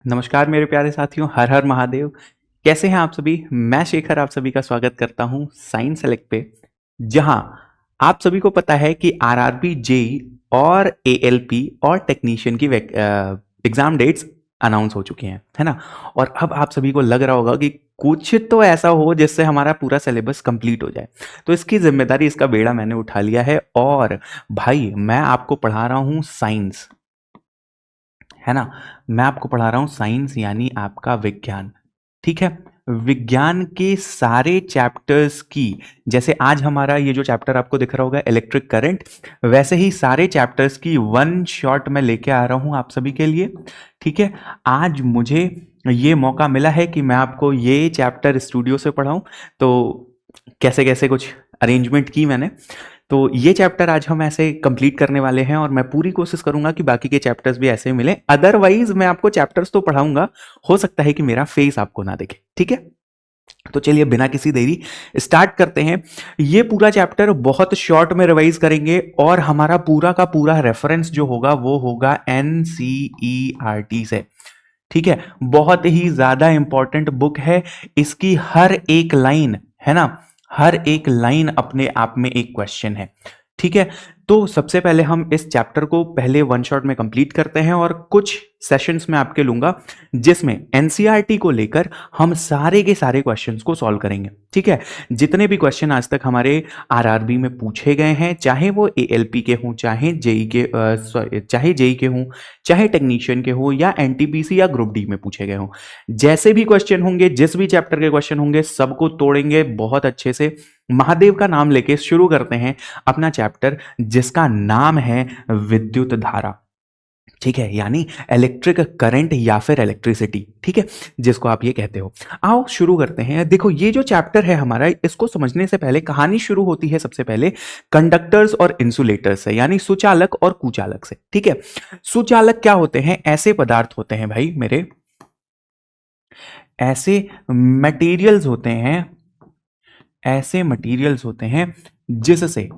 नमस्कार मेरे प्यारे साथियों, हर हर महादेव। कैसे हैं आप सभी? मैं शेखर आप सभी का स्वागत करता हूं साइंस सेलेक्ट पे, जहां आप सभी को पता है कि आरआरबी, जेई और एएलपी और टेक्नीशियन की एग्जाम डेट्स अनाउंस हो चुकी हैं, है ना। और अब आप सभी को लग रहा होगा कि कुछ तो ऐसा हो जिससे हमारा पूरा सिलेबस कंप्लीट हो जाए। तो इसकी जिम्मेदारी, इसका बेड़ा मैंने उठा लिया है। और भाई, मैं आपको पढ़ा रहा हूं साइंस, है ना। मैं आपको पढ़ा रहा हूं साइंस यानी आपका विज्ञान, ठीक है। विज्ञान के सारे चैप्टर्स की, जैसे आज हमारा ये जो चैप्टर आपको दिख रहा होगा इलेक्ट्रिक करंट, वैसे ही सारे चैप्टर्स की वन शॉट में लेके आ रहा हूं आप सभी के लिए, ठीक है। आज मुझे ये मौका मिला है कि मैं आपको ये चैप्टर स्टूडियो से पढ़ाऊं। तो कैसे कैसे कुछ अरेंजमेंट की मैंने। तो ये चैप्टर आज हम ऐसे कंप्लीट करने वाले हैं और मैं पूरी कोशिश करूंगा कि बाकी के चैप्टर्स भी ऐसे मिले। अदरवाइज मैं आपको चैप्टर्स तो पढ़ाऊंगा, हो सकता है कि मेरा फेस आपको ना दिखे, ठीक है। तो चलिए बिना किसी देरी स्टार्ट करते हैं। ये पूरा चैप्टर बहुत शॉर्ट में रिवाइज करेंगे और हमारा पूरा का पूरा रेफरेंस जो होगा वो होगा एनसीईआरटी से, ठीक है। बहुत ही ज्यादा इंपॉर्टेंट बुक है। इसकी हर एक लाइन, है ना, हर एक लाइन अपने आप में एक क्वेश्चन है, ठीक है। तो सबसे पहले हम इस चैप्टर को पहले वन शॉट में कंप्लीट करते हैं और कुछ सेशंस में आपके लूंगा जिसमें एनसीईआरटी को लेकर हम सारे के सारे क्वेश्चंस को सॉल्व करेंगे, ठीक है। जितने भी क्वेश्चन आज तक हमारे आरआरबी में पूछे गए हैं, चाहे वो एएलपी के हों, चाहे जेई के चाहे जेई के हों, चाहे टेक्नीशियन के हो, या एनटीपीसी या ग्रुप डी में पूछे गए हों, जैसे भी क्वेश्चन होंगे, जिस भी चैप्टर के क्वेश्चन होंगे, सबको तोड़ेंगे बहुत अच्छे से। महादेव का नाम लेके शुरू करते हैं अपना चैप्टर, जिसका नाम है विद्युत धारा, ठीक है, यानी इलेक्ट्रिक करंट या फिर इलेक्ट्रिसिटी, ठीक है, जिसको आप ये कहते हो। आओ शुरू करते हैं। देखो, ये जो चैप्टर है हमारा, इसको समझने से पहले कहानी शुरू होती है सबसे पहले कंडक्टर्स और इंसुलेटर्स से, यानी सुचालक और कुचालक से, ठीक है। सुचालक क्या होते हैं? ऐसे पदार्थ होते हैं भाई मेरे, ऐसे मटेरियल्स होते हैं, ऐसे मटेरियल्स होते हैं जिससे,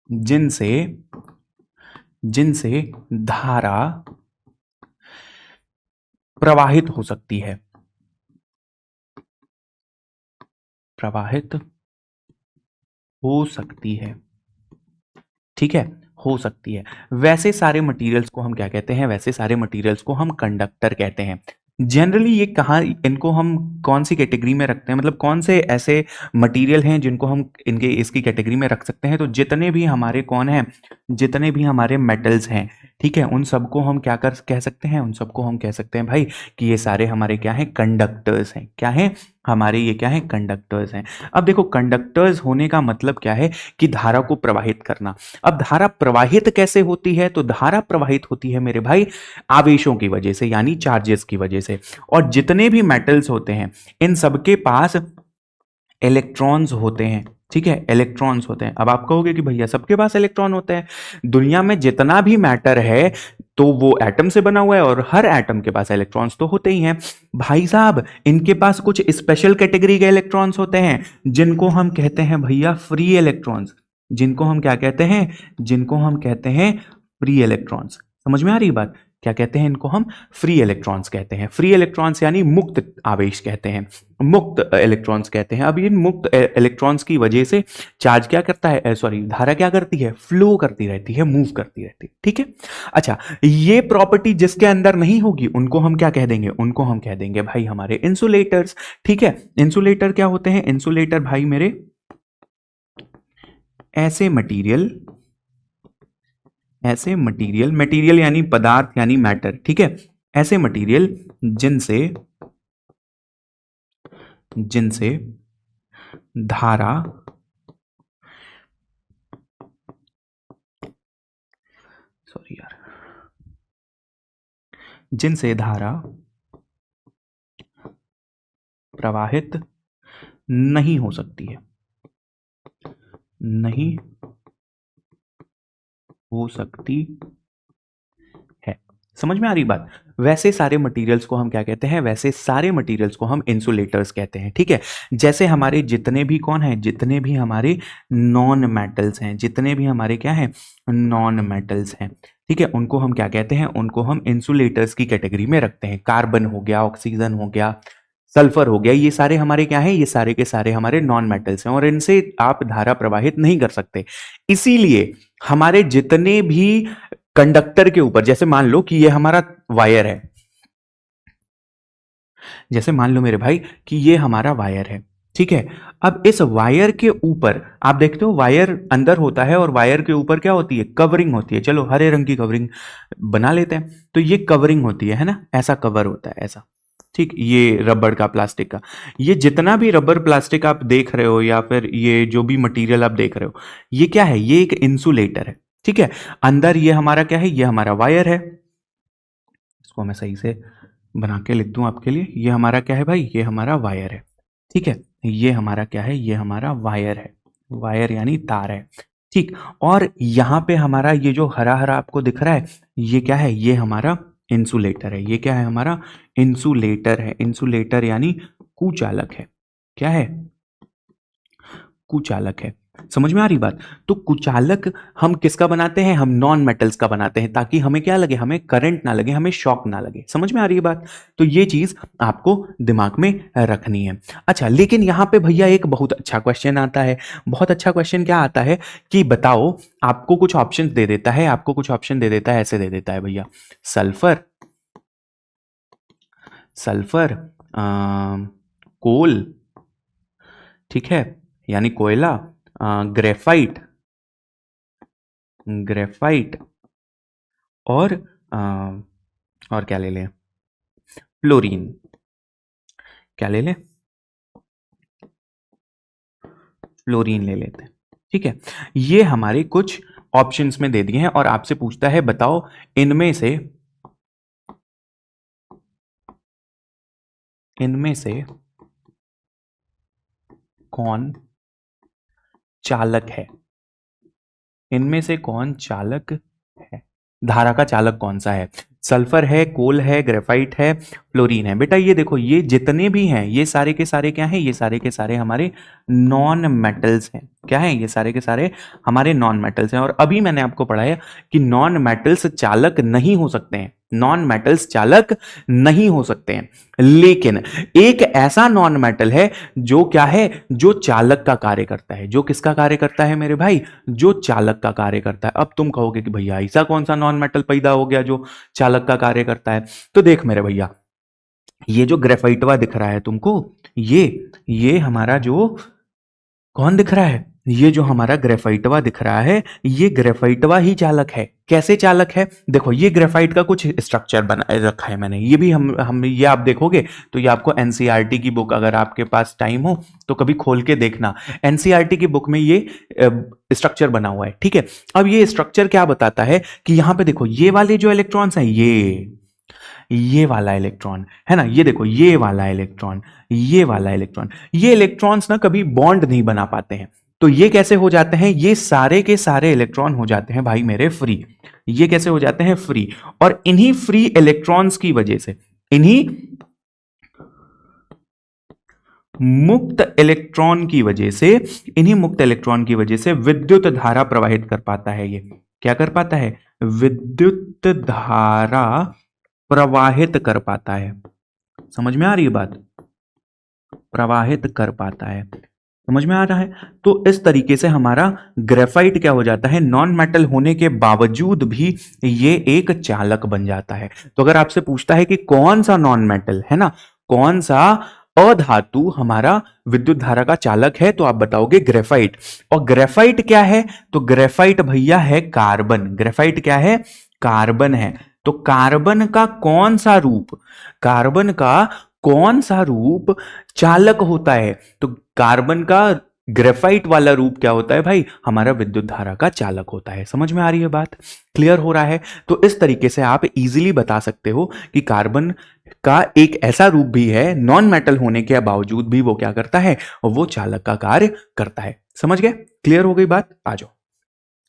जिनसे जिनसे धारा प्रवाहित हो सकती है, प्रवाहित हो सकती है, ठीक है, हो सकती है। वैसे सारे मटेरियल्स को हम क्या कहते हैं? वैसे सारे मटेरियल्स को हम कंडक्टर कहते हैं। जनरली ये कहाँ, इनको हम कौन सी कैटेगरी में रखते हैं, मतलब कौन से ऐसे मटेरियल हैं जिनको हम इनके इसकी कैटेगरी में रख सकते हैं? तो जितने भी हमारे कौन हैं, जितने भी हमारे मेटल्स हैं, ठीक है, उन सबको हम क्या कर कह सकते हैं? उन सबको हम कह सकते हैं भाई कि ये सारे हमारे क्या हैं? कंडक्टर्स हैं। क्या हैं हमारे? ये क्या है? कंडक्टर्स हैं। अब देखो, कंडक्टर्स होने का मतलब क्या है? कि धारा को प्रवाहित करना। अब धारा प्रवाहित कैसे होती है? तो धारा प्रवाहित होती है मेरे भाई आवेशों की वजह से, यानी चार्जेस की वजह से। और जितने भी मेटल्स होते हैं, इन सबके पास इलेक्ट्रॉन्स होते हैं, ठीक है, इलेक्ट्रॉन्स होते हैं। अब आप कहोगे कि भैया सबके पास इलेक्ट्रॉन होते हैं। दुनिया में जितना भी मैटर है तो वो एटम से बना हुआ है और हर एटम के पास इलेक्ट्रॉन्स तो होते ही हैं भाई साहब। इनके पास कुछ स्पेशल कैटेगरी के इलेक्ट्रॉन्स होते हैं जिनको हम कहते हैं भैया फ्री इलेक्ट्रॉन्स। जिनको हम क्या कहते हैं? जिनको हम कहते हैं फ्री इलेक्ट्रॉन्स। समझ में आ रही बात? क्या कहते हैं इनको? हम फ्री इलेक्ट्रॉन्स कहते हैं। फ्री इलेक्ट्रॉन्स यानी मुक्त आवेश कहते हैं, मुक्त इलेक्ट्रॉन्स कहते हैं। अब इन मुक्त इलेक्ट्रॉन्स की वजह से चार्ज क्या करता है, सॉरी, धारा क्या करती है? फ्लो करती रहती है, मूव करती रहती है, ठीक है। अच्छा, ये प्रॉपर्टी जिसके अंदर नहीं होगी उनको हम क्या कह देंगे? उनको हम कह देंगे भाई हमारे इंसुलेटर्स, ठीक है। इंसुलेटर क्या होते हैं? इंसुलेटर भाई मेरे ऐसे मटीरियल, ऐसे मटीरियल, मटीरियल यानी पदार्थ यानी मैटर, ठीक है, ऐसे मटीरियल जिनसे, जिनसे धारा, सॉरी यार, जिनसे धारा प्रवाहित नहीं हो सकती है, नहीं हो सकती है। समझ में आ रही बात? वैसे सारे मटेरियल्स को हम क्या कहते हैं? वैसे सारे मटेरियल्स को हम इंसुलेटर्स कहते हैं, ठीक है। जैसे हमारे जितने भी कौन है, जितने भी हमारे नॉन मेटल्स हैं, जितने भी हमारे क्या हैं? नॉन मेटल्स हैं, ठीक है, उनको हम क्या कहते हैं, उनको हम इंसुलेटर्स की कैटेगरी में रखते हैं। कार्बन हो गया, ऑक्सीजन हो गया, सल्फर हो गया, ये सारे हमारे क्या हैं, ये सारे के सारे हमारे नॉन मेटल्स हैं और इनसे आप धारा प्रवाहित नहीं कर सकते। इसीलिए हमारे जितने भी कंडक्टर के ऊपर, जैसे मान लो कि ये हमारा वायर है, जैसे मान लो मेरे भाई कि ये हमारा वायर है, ठीक है। अब इस वायर के ऊपर आप देखते हो वायर अंदर होता है और वायर के ऊपर क्या होती है, कवरिंग होती है। चलो हरे रंग की कवरिंग बना लेते हैं, तो ये कवरिंग होती है ना, ऐसा कवर होता है ऐसा, ठीक। ये रबड़ का, प्लास्टिक का, ये जितना भी रबर प्लास्टिक आप देख रहे हो या फिर ये जो भी मटेरियल आप देख रहे हो, ये क्या है, ये एक इंसुलेटर है, ठीक है। अंदर ये हमारा क्या है, ये हमारा वायर है। इसको मैं सही से बना के लिख दूं आपके लिए, ये हमारा क्या है भाई, ये हमारा वायर है, ठीक है। ये हमारा क्या है, ये हमारा वायर है, वायर यानी तार है, ठीक। और यहां पे हमारा ये जो हरा हरा आपको दिख रहा है, ये क्या है, ये हमारा इंसुलेटर है। ये क्या है, हमारा इंसुलेटर है। इंसुलेटर यानी कुचालक है। क्या है, कुचालक है। समझ में आ रही बात। तो कुचालक हम किसका बनाते हैं, हम नॉन मेटल्स का बनाते हैं, ताकि हमें क्या लगे, हमें करंट ना लगे, हमें शॉक ना लगे। समझ में आ रही है बात। तो ये चीज आपको दिमाग में रखनी है। अच्छा, लेकिन यहां पे भैया एक बहुत अच्छा क्वेश्चन आता है। बहुत अच्छा क्वेश्चन क्या आता है कि बताओ, आपको कुछ ऑप्शन दे देता है, आपको कुछ ऑप्शन दे देता है, ऐसे दे देता है भैया, सल्फर, सल्फर, कोल, ठीक है, यानी कोयला, ग्रेफाइट, ग्रेफाइट, और और क्या ले लें, फ्लोरीन। क्या ले लें, फ्लोरीन ले लेते हैं, ठीक है। ये हमारे कुछ ऑप्शंस में दे दिए हैं और आपसे पूछता है बताओ इनमें से कौन चालक है, इनमें से कौन चालक है, धारा का चालक कौन सा है। सल्फर है, कोल है, ग्रेफाइट है, फ्लोरीन है। बेटा ये देखो, ये जितने भी हैं ये सारे के सारे क्या हैं, ये सारे के सारे हमारे नॉन मेटल्स हैं। क्या है, ये सारे के सारे हमारे नॉन मेटल्स हैं। और अभी मैंने आपको पढ़ाया कि नॉन मेटल्स चालक नहीं हो सकते हैं, नॉन मेटल्स चालक नहीं हो सकते हैं। लेकिन एक ऐसा नॉन मेटल है जो क्या है, जो चालक का कार्य करता है। जो किसका कार्य करता है मेरे भाई, जो चालक का कार्य करता है। अब तुम कहोगे कि भैया ऐसा कौन सा नॉन मेटल पैदा हो गया जो चालक का कार्य करता है। तो देख मेरे भैया, ये जो ग्रेफाइटवा दिख रहा है तुमको, ये हमारा जो कौन दिख रहा है, ये जो हमारा ग्रेफाइटवा दिख रहा है, ये ग्रेफाइटवा ही चालक है। कैसे चालक है, देखो ये ग्रेफाइट का कुछ स्ट्रक्चर बना रखा है मैंने, ये भी हम ये आप देखोगे तो ये आपको एनसीईआरटी की बुक, अगर आपके पास टाइम हो तो कभी खोल के देखना, एनसीईआरटी की बुक में ये स्ट्रक्चर बना हुआ है, ठीक है। अब ये स्ट्रक्चर क्या बताता है कि यहां पे देखो, ये वाले जो इलेक्ट्रॉन्स हैं, ये वाला इलेक्ट्रॉन है ना, ये देखो ये वाला इलेक्ट्रॉन, ये वाला इलेक्ट्रॉन, ये इलेक्ट्रॉन्स ना कभी बॉन्ड नहीं बना पाते हैं। तो ये कैसे हो जाते हैं, ये सारे के सारे इलेक्ट्रॉन हो जाते हैं भाई मेरे फ्री। ये कैसे हो जाते हैं, फ्री। और इन्हीं फ्री इलेक्ट्रॉन्स की वजह से, इन्हीं मुक्त इलेक्ट्रॉन की वजह से, इन्हीं मुक्त इलेक्ट्रॉन की वजह से विद्युत धारा प्रवाहित कर पाता है। ये क्या कर पाता है, विद्युत धारा प्रवाहित कर पाता है। समझ में आ रही है बात, प्रवाहित कर पाता है। समझ में आ रहा है। तो इस तरीके से हमारा ग्रेफाइट क्या हो जाता है, नॉन मेटल होने के बावजूद भी ये एक चालक बन जाता है। तो अगर आपसे पूछता है कि कौन सा नॉन मेटल है ना, कौन सा अधातु हमारा विद्युत धारा का चालक है, तो आप बताओगे ग्रेफाइट। और ग्रेफाइट क्या है, तो ग्रेफाइट भैया है कार्बन। ग्रेफाइट क्या है, कार्बन है। तो कार्बन का कौन सा रूप, कार्बन का कौन सा रूप चालक होता है, तो कार्बन का ग्रेफाइट वाला रूप क्या होता है भाई, हमारा विद्युत धारा का चालक होता है। समझ में आ रही है बात, क्लियर हो रहा है। तो इस तरीके से आप इजीली बता सकते हो कि कार्बन का एक ऐसा रूप भी है, नॉन मेटल होने के बावजूद भी वो क्या करता है, वो चालक का कार्य करता है। समझ गए, क्लियर हो गई बात, आ जाओ।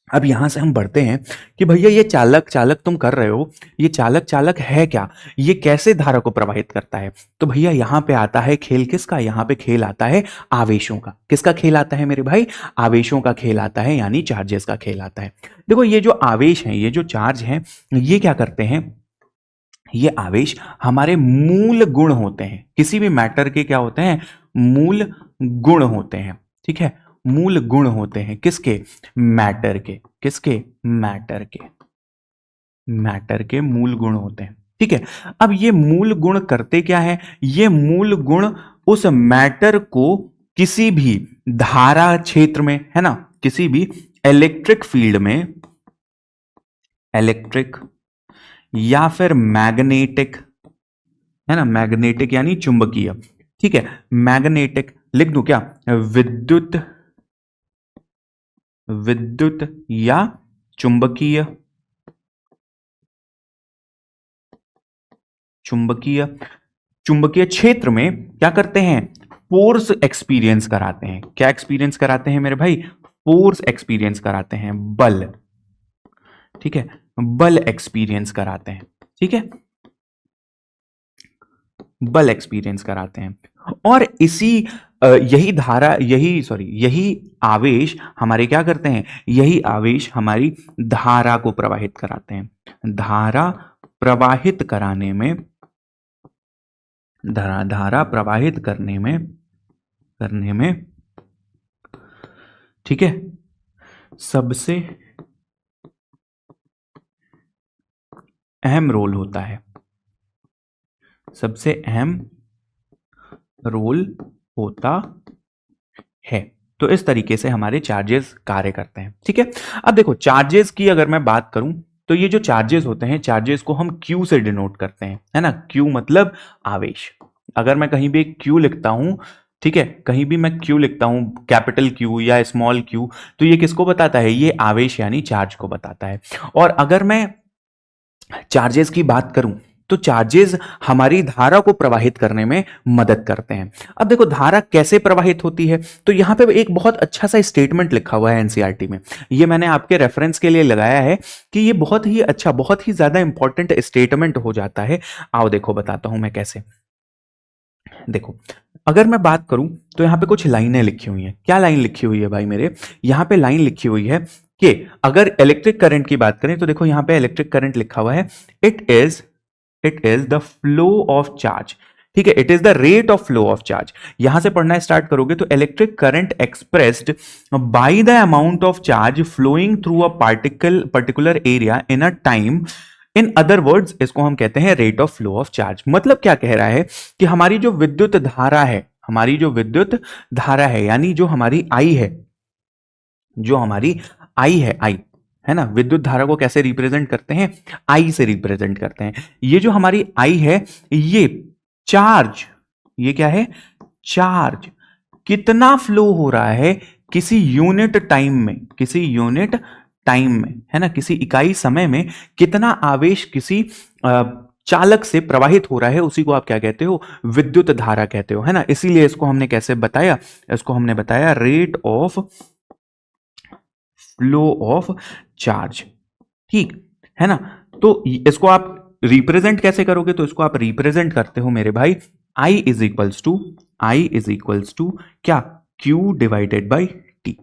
अब यहां से हम बढ़ते हैं कि भैया ये चालक चालक तुम कर रहे हो, ये चालक चालक है क्या, ये कैसे धारा को प्रवाहित करता है। तो भैया यहां पे आता है खेल किसका, यहां पे खेल आता है आवेशों का। किसका खेल आता है मेरे भाई, आवेशों का खेल आता है, यानी चार्जेस का खेल आता है। देखो ये जो आवेश हैं, ये जो चार्ज हैं, ये क्या करते हैं, ये आवेश हमारे मूल गुण होते हैं। किसी भी मैटर के क्या होते हैं, मूल गुण होते हैं। ठीक है, मूल गुण होते हैं किसके, मैटर के। किसके, मैटर के। मैटर के मूल गुण होते हैं। ठीक है, अब ये मूल गुण करते क्या है, ये मूल गुण उस मैटर को किसी भी धारा क्षेत्र में, है ना, किसी भी इलेक्ट्रिक फील्ड में, इलेक्ट्रिक या फिर मैग्नेटिक, है ना, मैग्नेटिक यानी चुंबकीय। ठीक है, मैग्नेटिक लिख दूं क्या, विद्युत, विद्युत या चुंबकीय, चुंबकीय, चुंबकीय क्षेत्र में क्या करते हैं, फोर्स एक्सपीरियंस कराते हैं। क्या एक्सपीरियंस कराते हैं मेरे भाई, फोर्स एक्सपीरियंस कराते हैं, बल। ठीक है, बल एक्सपीरियंस कराते हैं। ठीक है, बल एक्सपीरियंस कराते हैं। और इसी यही धारा, यही आवेश हमारे क्या करते हैं, यही आवेश हमारी धारा को प्रवाहित कराते हैं। धारा प्रवाहित कराने में, धारा प्रवाहित करने में ठीक है, सबसे अहम रोल होता है, सबसे अहम रोल होता है। तो इस तरीके से हमारे चार्जेस कार्य करते हैं। ठीक है, अब देखो चार्जेस की अगर मैं बात करूं, तो ये जो चार्जेस होते हैं, चार्जेस को हम क्यू से डिनोट करते हैं, है ना, क्यू मतलब आवेश। अगर मैं कहीं भी क्यू लिखता हूं, ठीक है, कहीं भी मैं क्यू लिखता हूं, कैपिटल क्यू या स्मॉल क्यू, तो ये किसको बताता है, ये आवेश यानी चार्ज को बताता है। और अगर मैं चार्जेस की बात करूं, तो चार्जेस हमारी धारा को प्रवाहित करने में मदद करते हैं। अब देखो धारा कैसे प्रवाहित होती है, तो यहां पे एक बहुत अच्छा सा स्टेटमेंट लिखा हुआ है एनसीईआरटी में, ये मैंने आपके रेफरेंस के लिए लगाया है कि ये बहुत ही अच्छा, बहुत ही ज्यादा इंपॉर्टेंट स्टेटमेंट हो जाता है। आओ देखो बताता हूं मैं कैसे। देखो अगर मैं बात करूं, तो यहां पे कुछ लाइनें लिखी हुई हैं। क्या लाइन लिखी हुई है भाई मेरे, यहां पे लाइन लिखी हुई है कि अगर इलेक्ट्रिक करंट की बात करें, तो देखो यहां पे इलेक्ट्रिक करंट लिखा हुआ है, it is the flow of charge. ठीक है, it is the rate of flow of charge. यहां से पढ़ना स्टार्ट करोगे तो electric current expressed by the amount of charge flowing through a particular area in a time, in other words इसको हम कहते हैं rate of flow of charge. मतलब क्या कह रहा है कि हमारी जो विद्युत धारा है, हमारी जो विद्युत धारा है, यानी जो हमारी आई है, जो हमारी आई है ना, विद्युत धारा को कैसे रिप्रेजेंट करते हैं, आई से रिप्रेजेंट करते हैं। ये जो हमारी आई है, ये चार्ज, ये क्या है, चार्ज कितना फ्लो हो रहा है किसी यूनिट टाइम में, किसी यूनिट टाइम में, है ना, किसी इकाई समय में कितना आवेश किसी चालक से प्रवाहित हो रहा है, उसी को आप क्या कहते हो, विद्युत धारा कहते हो, है ना। इसीलिए इसको हमने कैसे बताया, इसको हमने बताया rate of flow of charge. ठीक है ना, तो इसको आप रिप्रेजेंट कैसे करोगे, तो इसको आप रिप्रेजेंट करते हो मेरे भाई, आई इज इक्वल्स टू क्या, Q divided by T,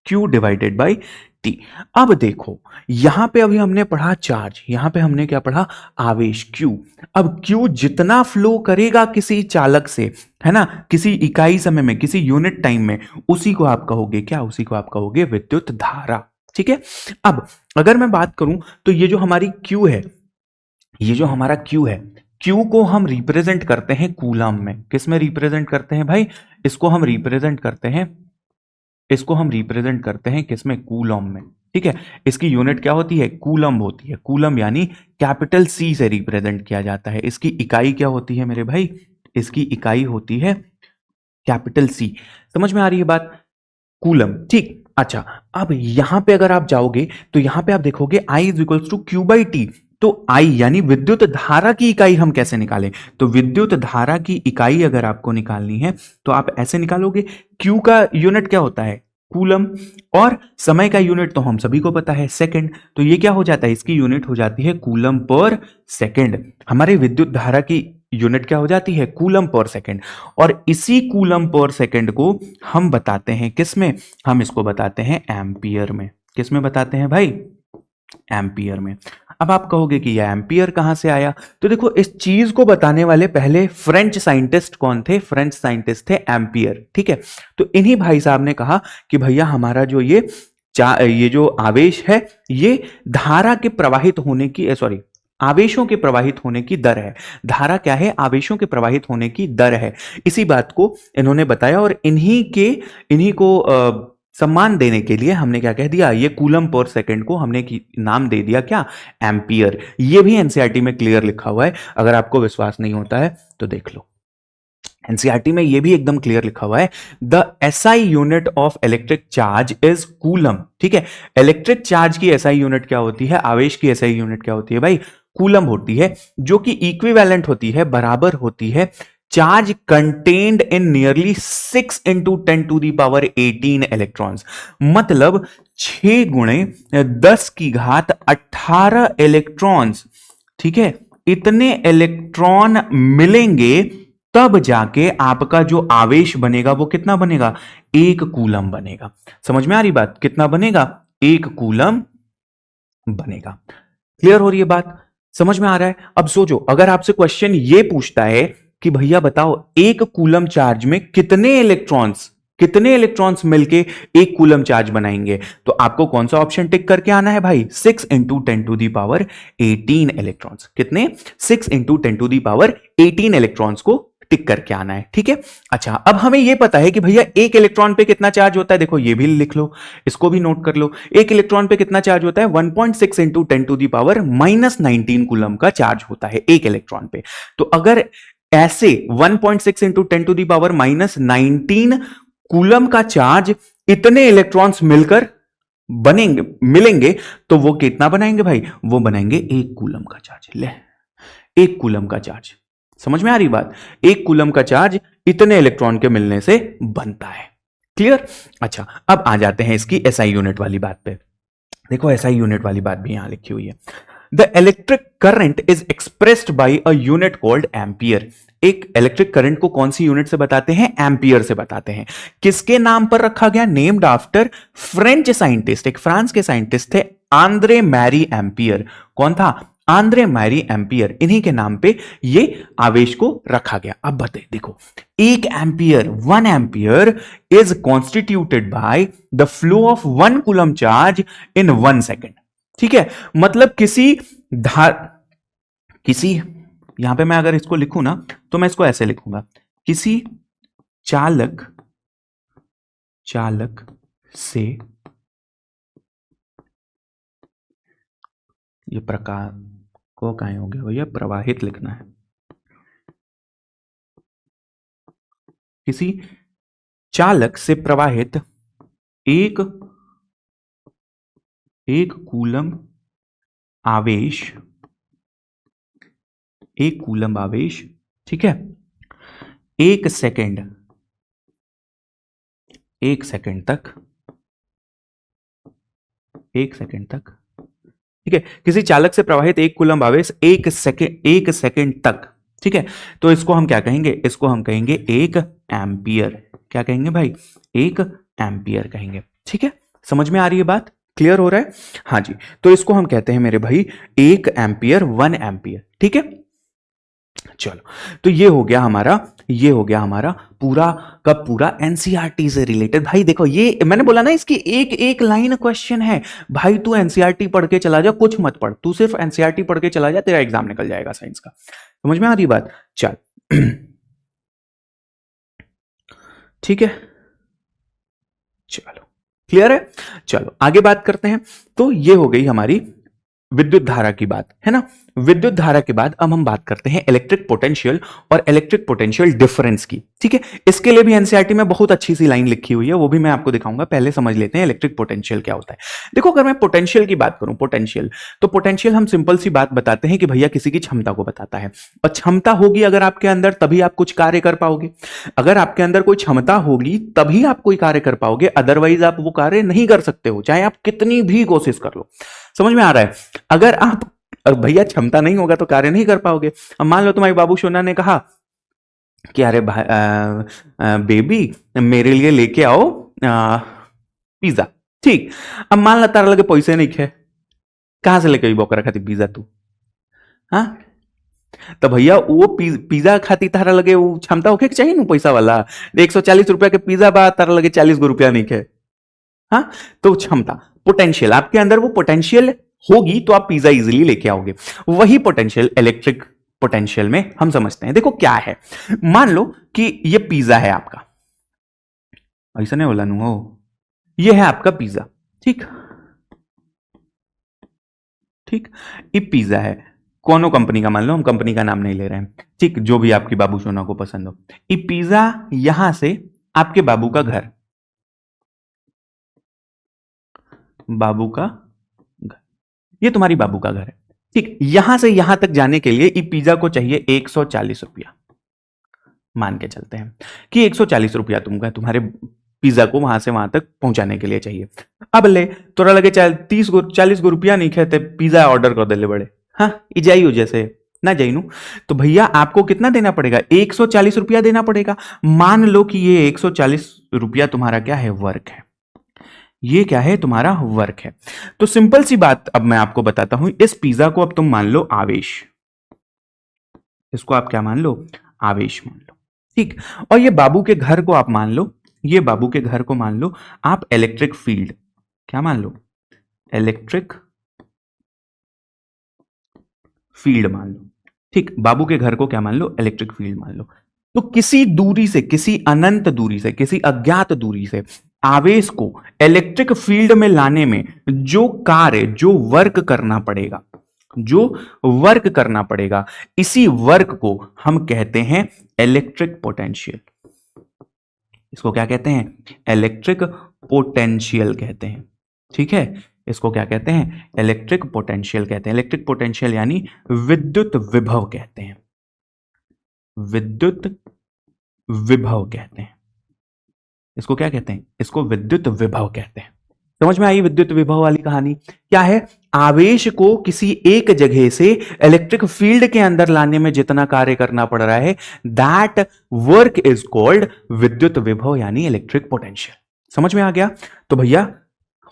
Q divided by T. अब देखो यहां पे अभी हमने पढ़ा चार्ज, यहां पे हमने क्या पढ़ा, आवेश Q। अब Q जितना फ्लो करेगा किसी चालक से, है ना, किसी इकाई समय में, किसी यूनिट टाइम में, उसी को आप कहोगे क्या, उसी को आप कहोगे विद्युत धारा। ठीक है, अब अगर मैं बात करूं, तो ये जो हमारी Q है, ये जो हमारा Q है, Q को हम रिप्रेजेंट करते हैं कूलम में। किस में रिप्रेजेंट करते हैं भाई, इसको हम रिप्रेजेंट करते हैं, इसको हम रिप्रेजेंट करते हैं किसमें, कूलम में। ठीक है, इसकी यूनिट क्या होती है, कूलम होती है। कूलम यानी कैपिटल C से रिप्रेजेंट किया जाता है। इसकी इकाई क्या होती है मेरे भाई, इसकी इकाई होती है कैपिटल C। समझ में आ रही है बात, कूलम। ठीक, अच्छा, अब यहां पे अगर आप जाओगे, तो यहां पे आप देखोगे I is equals to Q by T. तो I यानी विद्युत धारा की इकाई हम कैसे निकालें, तो विद्युत धारा की इकाई अगर आपको निकालनी है, तो आप ऐसे निकालोगे, Q का यूनिट क्या होता है, कूलम, और समय का यूनिट तो हम सभी को पता है सेकंड, तो ये क्या हो जाता है, इसकी यूनिट हो जाती है कूलम पर सेकंड। हमारे विद्युत धारा की यूनिट क्या हो जाती है, कूलम पर सेकंड, और इसी कूलम पर सेकंड को हम बताते हैं किस में, हम इसको बताते हैं एम्पियर में। किस में बताते हैं भाई, एम्पियर में। अब आप कहोगे कि यह एम्पियर कहां से आया, तो देखो इस चीज को बताने वाले पहले फ्रेंच साइंटिस्ट कौन थे, फ्रेंच साइंटिस्ट थे एम्पियर, ठीक है। तो इन्हीं भाई साहब ने कहा कि भैया हमारा जो ये जो आवेश है ये धारा के प्रवाहित होने की सॉरी आवेशों के प्रवाहित होने की दर है। धारा क्या है, आवेशों के प्रवाहित होने की दर है। इसी बात को इन्होंने बताया, और इन्हीं को सम्मान देने के लिए हमने क्या कह दिया, ये कूलम पर सेकंड को हमने नाम दे दिया क्या, एम्पियर। ये भी एनसीईआरटी में क्लियर लिखा हुआ है, अगर आपको विश्वास नहीं होता है तो देख लो। एनसीईआरटी में ये भी एकदम क्लियर लिखा हुआ है, the SI unit of electric charge is coulomb. ठीक है, इलेक्ट्रिक चार्ज की एसआई यूनिट क्या होती है, आवेश की एसआई यूनिट क्या होती है भाई, कूलम होती है, जो कि इक्विवेलेंट होती है, बराबर होती है charge contained in nearly 6 into 10 to the power 18 electrons. मतलब 6 गुणे 10 की घात 18 इलेक्ट्रॉन्स। ठीक है, इतने इलेक्ट्रॉन मिलेंगे तब जाके आपका जो आवेश बनेगा वो कितना बनेगा, 1 कूलम बनेगा। समझ में आ रही बात, कितना बनेगा, 1 कूलम बनेगा। क्लियर हो रही है बात, समझ में आ रहा है। अब सोचो, अगर आपसे क्वेश्चन ये पूछता है कि भैया बताओ 1 कूलम चार्ज में कितने इलेक्ट्रॉन्स मिलके 1 कूलम चार्ज बनाएंगे, तो आपको कौन सा ऑप्शन टिक करके आना है भाई, 6 into 10 to the power 18 electrons. कितने, 6 into 10 to the power 18 electrons को टिक करके आना है। ठीक है, अच्छा अब हमें यह पता है कि भैया 1 इलेक्ट्रॉन पे कितना चार्ज होता है, देखो ये भी लिख लो, इसको भी नोट कर लो। 1 इलेक्ट्रॉन पे कितना चार्ज होता है, 1.6 into 10 to the power -19 coulomb का चार्ज होता है 1 इलेक्ट्रॉन पे। तो अगर ऐसे 1.6 into 10 to the power -19 coulomb का चार्ज इतने इलेक्ट्रॉन्स मिलकर मिलेंगे, तो वो कितना बनाएंगे भाई, वो बनाएंगे 1 कूलम का चार्ज। ले, 1 कूलम का चार्ज, समझ में आ रही बात, 1 कूलम का चार्ज इतने इलेक्ट्रॉन के मिलने से बनता है। क्लियर। अच्छा अब आ जाते हैं इसकी एसआई यूनिट वाली बात पे। देखो एसआई यूनिट वाली बात भी यहां लिखी हुई है, the electric current is expressed by a unit called ampere. एक इलेक्ट्रिक करंट को कौन सी यूनिट से बताते हैं, एम्पियर से बताते हैं। किसके नाम पर रखा गया, नेम्ड आफ्टर फ्रेंच साइंटिस्ट, एक फ्रांस के साइंटिस्ट थे आंद्रे मैरी एम्पियर। कौन था, आंद्रे मैरी एम्पियर, इन्हीं के नाम पे ये आवेश को रखा गया। अब बताइए, देखो 1 ampere 1 ampere is constituted by the flow of 1 coulomb charge in 1 second. ठीक है, मतलब किसी यहां पे मैं अगर इसको लिखूं ना, तो मैं इसको ऐसे लिखूंगा, किसी चालक से ये प्रकार को कहां हो गया भैया, प्रवाहित लिखना है, किसी चालक से प्रवाहित एक कूलम आवेश, 1 कूलम आवेश, ठीक है, 1 सेकेंड तक, 1 सेकेंड तक, ठीक है, किसी चालक से प्रवाहित 1 कूलम आवेश 1 सेकेंड तक। ठीक है, तो इसको हम क्या कहेंगे, इसको हम कहेंगे 1 एम्पियर। क्या कहेंगे भाई, 1 एम्पियर कहेंगे। ठीक है, समझ में आ रही है बात, क्लियर हो रहा है, हाँ जी। तो इसको हम कहते हैं मेरे भाई 1 एम्पियर 1 एम्पियर। ठीक है, चलो, तो ये हो गया हमारा पूरा का पूरा एनसीईआरटी से रिलेटेड। भाई देखो, ये मैंने बोला ना, इसकी एक एक लाइन क्वेश्चन है भाई। तू एनसीईआरटी पढ़ के चला जा, कुछ मत पढ़, तू सिर्फ एनसीईआरटी पढ़ के चला जा, तेरा एग्जाम निकल जाएगा साइंस का। समझ में आ रही बात, चल ठीक है, चलो क्लियर है। चलो आगे बात करते हैं। तो ये हो गई हमारी विद्युत धारा की बात, है ना। विद्युत धारा के बाद अब हम बात करते हैं इलेक्ट्रिक पोटेंशियल और इलेक्ट्रिक पोटेंशियल डिफरेंस की। ठीक है, इसके लिए भी एनसीईआरटी में बहुत अच्छी सी लाइन लिखी हुई है, वो भी मैं आपको दिखाऊंगा। पहले समझ लेते हैं इलेक्ट्रिक पोटेंशियल क्या होता है। देखो, अगर मैं पोटेंशियल की बात करूं, पोटेंशियल, तो पोटेंशियल हम सिंपल सी बात बताते हैं कि भैया किसी की क्षमता को बताता है, और क्षमता होगी अगर आपके अंदर तभी आप कुछ कार्य कर पाओगे। अगर आपके अंदर कोई क्षमता होगी तभी आप कोई कार्य कर पाओगे, अदरवाइज आप वो कार्य नहीं कर सकते हो, चाहे आप कितनी भी कोशिश कर लो। समझ में आ रहा है? अगर आप भैया क्षमता नहीं होगा तो कार्य नहीं कर पाओगे। अब मान लो तुम्हारी बाबू सोना ने कहा कि अरे बेबी मेरे लिए लेके आओ पिज्जा। ठीक, अब मान ला तारा लगे पैसे नहीं खे, कहां से लेके बकरा खाती पिज्जा तू? हाँ, तो भैया वो पिज्जा खाती तारा लगे वो क्षमता होके चाहिए ना पैसा वाला। 140 रुपया के पिज्जा बा, तारा लगे 40 गो रुपया नहीं खे। हाँ, तो क्षमता, पोटेंशियल, आपके अंदर वो पोटेंशियल होगी तो आप पिज्जा इजीली लेके आओगे। वही पोटेंशियल इलेक्ट्रिक पोटेंशियल में हम समझते हैं। देखो क्या है, मान लो कि ये पिज्जा है आपका, ऐसा नहीं बोला नु हो, ये है आपका पिज्जा। ठीक, ठीक, ये पिज्जा है, कोनो कंपनी का, मान लो हम कंपनी का नाम नहीं ले रहे हैं, ठीक, जो भी आपकी बाबू सोना को पसंद हो। ये पिज्जा यहां से आपके बाबू का घर, बाबू का घर, ये तुम्हारी बाबू का घर है। ठीक, यहां से यहां तक जाने के लिए ये पिज्जा को चाहिए 140 रुपया। मान के चलते हैं कि 140 रुपया तुमका तुम्हारे पिज्जा को वहां से वहां तक पहुंचाने के लिए चाहिए। अब ले तोरा लगे 30 40 गो रुपया नहीं खेते, पिज्जा ऑर्डर कर दे बड़े, हाँ जाइयो जैसे ना जाइनू, तो भैया आपको कितना देना पड़ेगा? 140 रुपया देना पड़ेगा। मान लो कि ये 140 रुपया तुम्हारा क्या है? वर्क है। ये क्या है? तुम्हारा वर्क है। तो सिंपल सी बात अब मैं आपको बताता हूं, इस पिज्जा को अब तुम मान लो आवेश, इसको आप क्या मान लो? आवेश मान लो। ठीक, और ये बाबू के घर को आप मान लो, ये बाबू के घर को मान लो आप इलेक्ट्रिक फील्ड, क्या मान लो? इलेक्ट्रिक फील्ड मान लो। ठीक, बाबू के घर को क्या मान लो? इलेक्ट्रिक फील्ड मान लो। तो किसी दूरी से, किसी अनंत दूरी से, किसी अज्ञात दूरी से आवेश को इलेक्ट्रिक फील्ड में लाने में जो कार्य, जो वर्क करना पड़ेगा, जो वर्क करना पड़ेगा, इसी वर्क को हम कहते हैं इलेक्ट्रिक पोटेंशियल। इसको क्या कहते हैं? इलेक्ट्रिक पोटेंशियल कहते हैं। ठीक है, इसको क्या कहते हैं? इलेक्ट्रिक पोटेंशियल कहते हैं। इलेक्ट्रिक पोटेंशियल यानी विद्युत विभव कहते हैं, विद्युत विभव कहते हैं। इसको क्या कहते हैं? इसको विद्युत विभव कहते हैं। समझ में आई विद्युत विभव वाली कहानी? क्या है? आवेश को किसी एक जगह से इलेक्ट्रिक फील्ड के अंदर लाने में जितना कार्य करना पड़ रहा है, दैट वर्क इज कॉल्ड विद्युत विभव यानी इलेक्ट्रिक पोटेंशियल। समझ में आ गया? तो भैया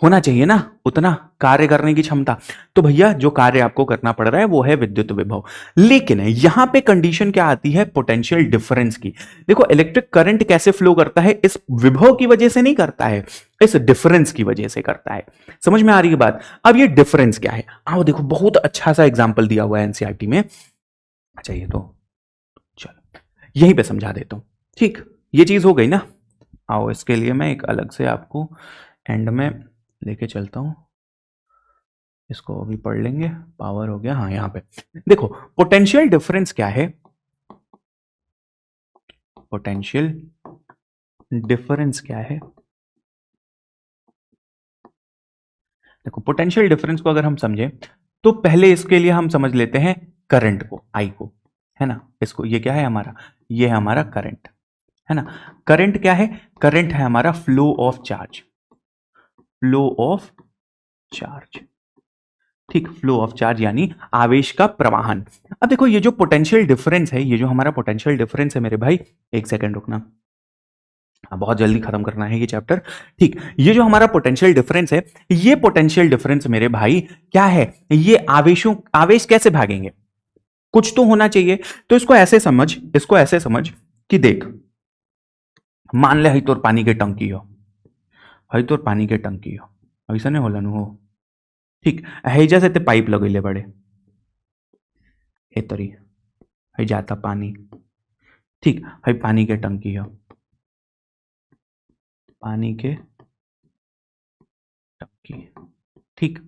होना चाहिए ना उतना कार्य करने की क्षमता, तो भैया जो कार्य आपको करना पड़ रहा है वो है विद्युत विभव। लेकिन यहां पे कंडीशन क्या आती है? पोटेंशियल डिफरेंस की। देखो इलेक्ट्रिक करंट कैसे फ्लो करता है? इस विभव की वजह से नहीं करता है, इस डिफरेंस की वजह से करता है। समझ में आ रही है बात? अब ये डिफरेंस क्या है? आओ देखो, बहुत अच्छा सा एग्जाम्पल दिया हुआ है एनसीईआरटी में। अच्छा ये तो चलो यहीं पे समझा देता हूं। ठीक, ये चीज हो गई ना। आओ इसके लिए मैं एक अलग से आपको एंड में लेके चलता हूं, इसको अभी पढ़ लेंगे। पावर हो गया, हाँ यहां पे देखो पोटेंशियल डिफरेंस क्या है? पोटेंशियल डिफरेंस क्या है? देखो पोटेंशियल डिफरेंस को अगर हम समझे तो पहले इसके लिए हम समझ लेते हैं करंट को, आई को, है ना। इसको, ये क्या है हमारा? ये है हमारा करंट, है ना। करंट क्या है? करंट है हमारा flow of charge, flow of charge. ठीक, फ्लो ऑफ चार्ज यानी आवेश का प्रवाहन। अब देखो ये जो पोटेंशियल डिफरेंस है, ये जो हमारा पोटेंशियल डिफरेंस है मेरे भाई, एक सेकंड रुकना, बहुत जल्दी खत्म करना है ये चैप्टर। ठीक, ये जो हमारा पोटेंशियल डिफरेंस है, ये पोटेंशियल डिफरेंस मेरे भाई क्या है? ये आवेशों, आवेश कैसे भागेंगे? कुछ तो होना चाहिए। तो इसको ऐसे समझ, इसको ऐसे समझ कि देख, मान ले हई तोर पानी के टंकी हो, हई तोर पानी के टंकी हो, ऐसा नहीं होला नु हो। ठीक, हैजा से ते पाइप लगैले बड़े, ए तरी हई जाता पानी। ठीक, हई पानी के टंकी हो, पानी के टंकी। ठीक,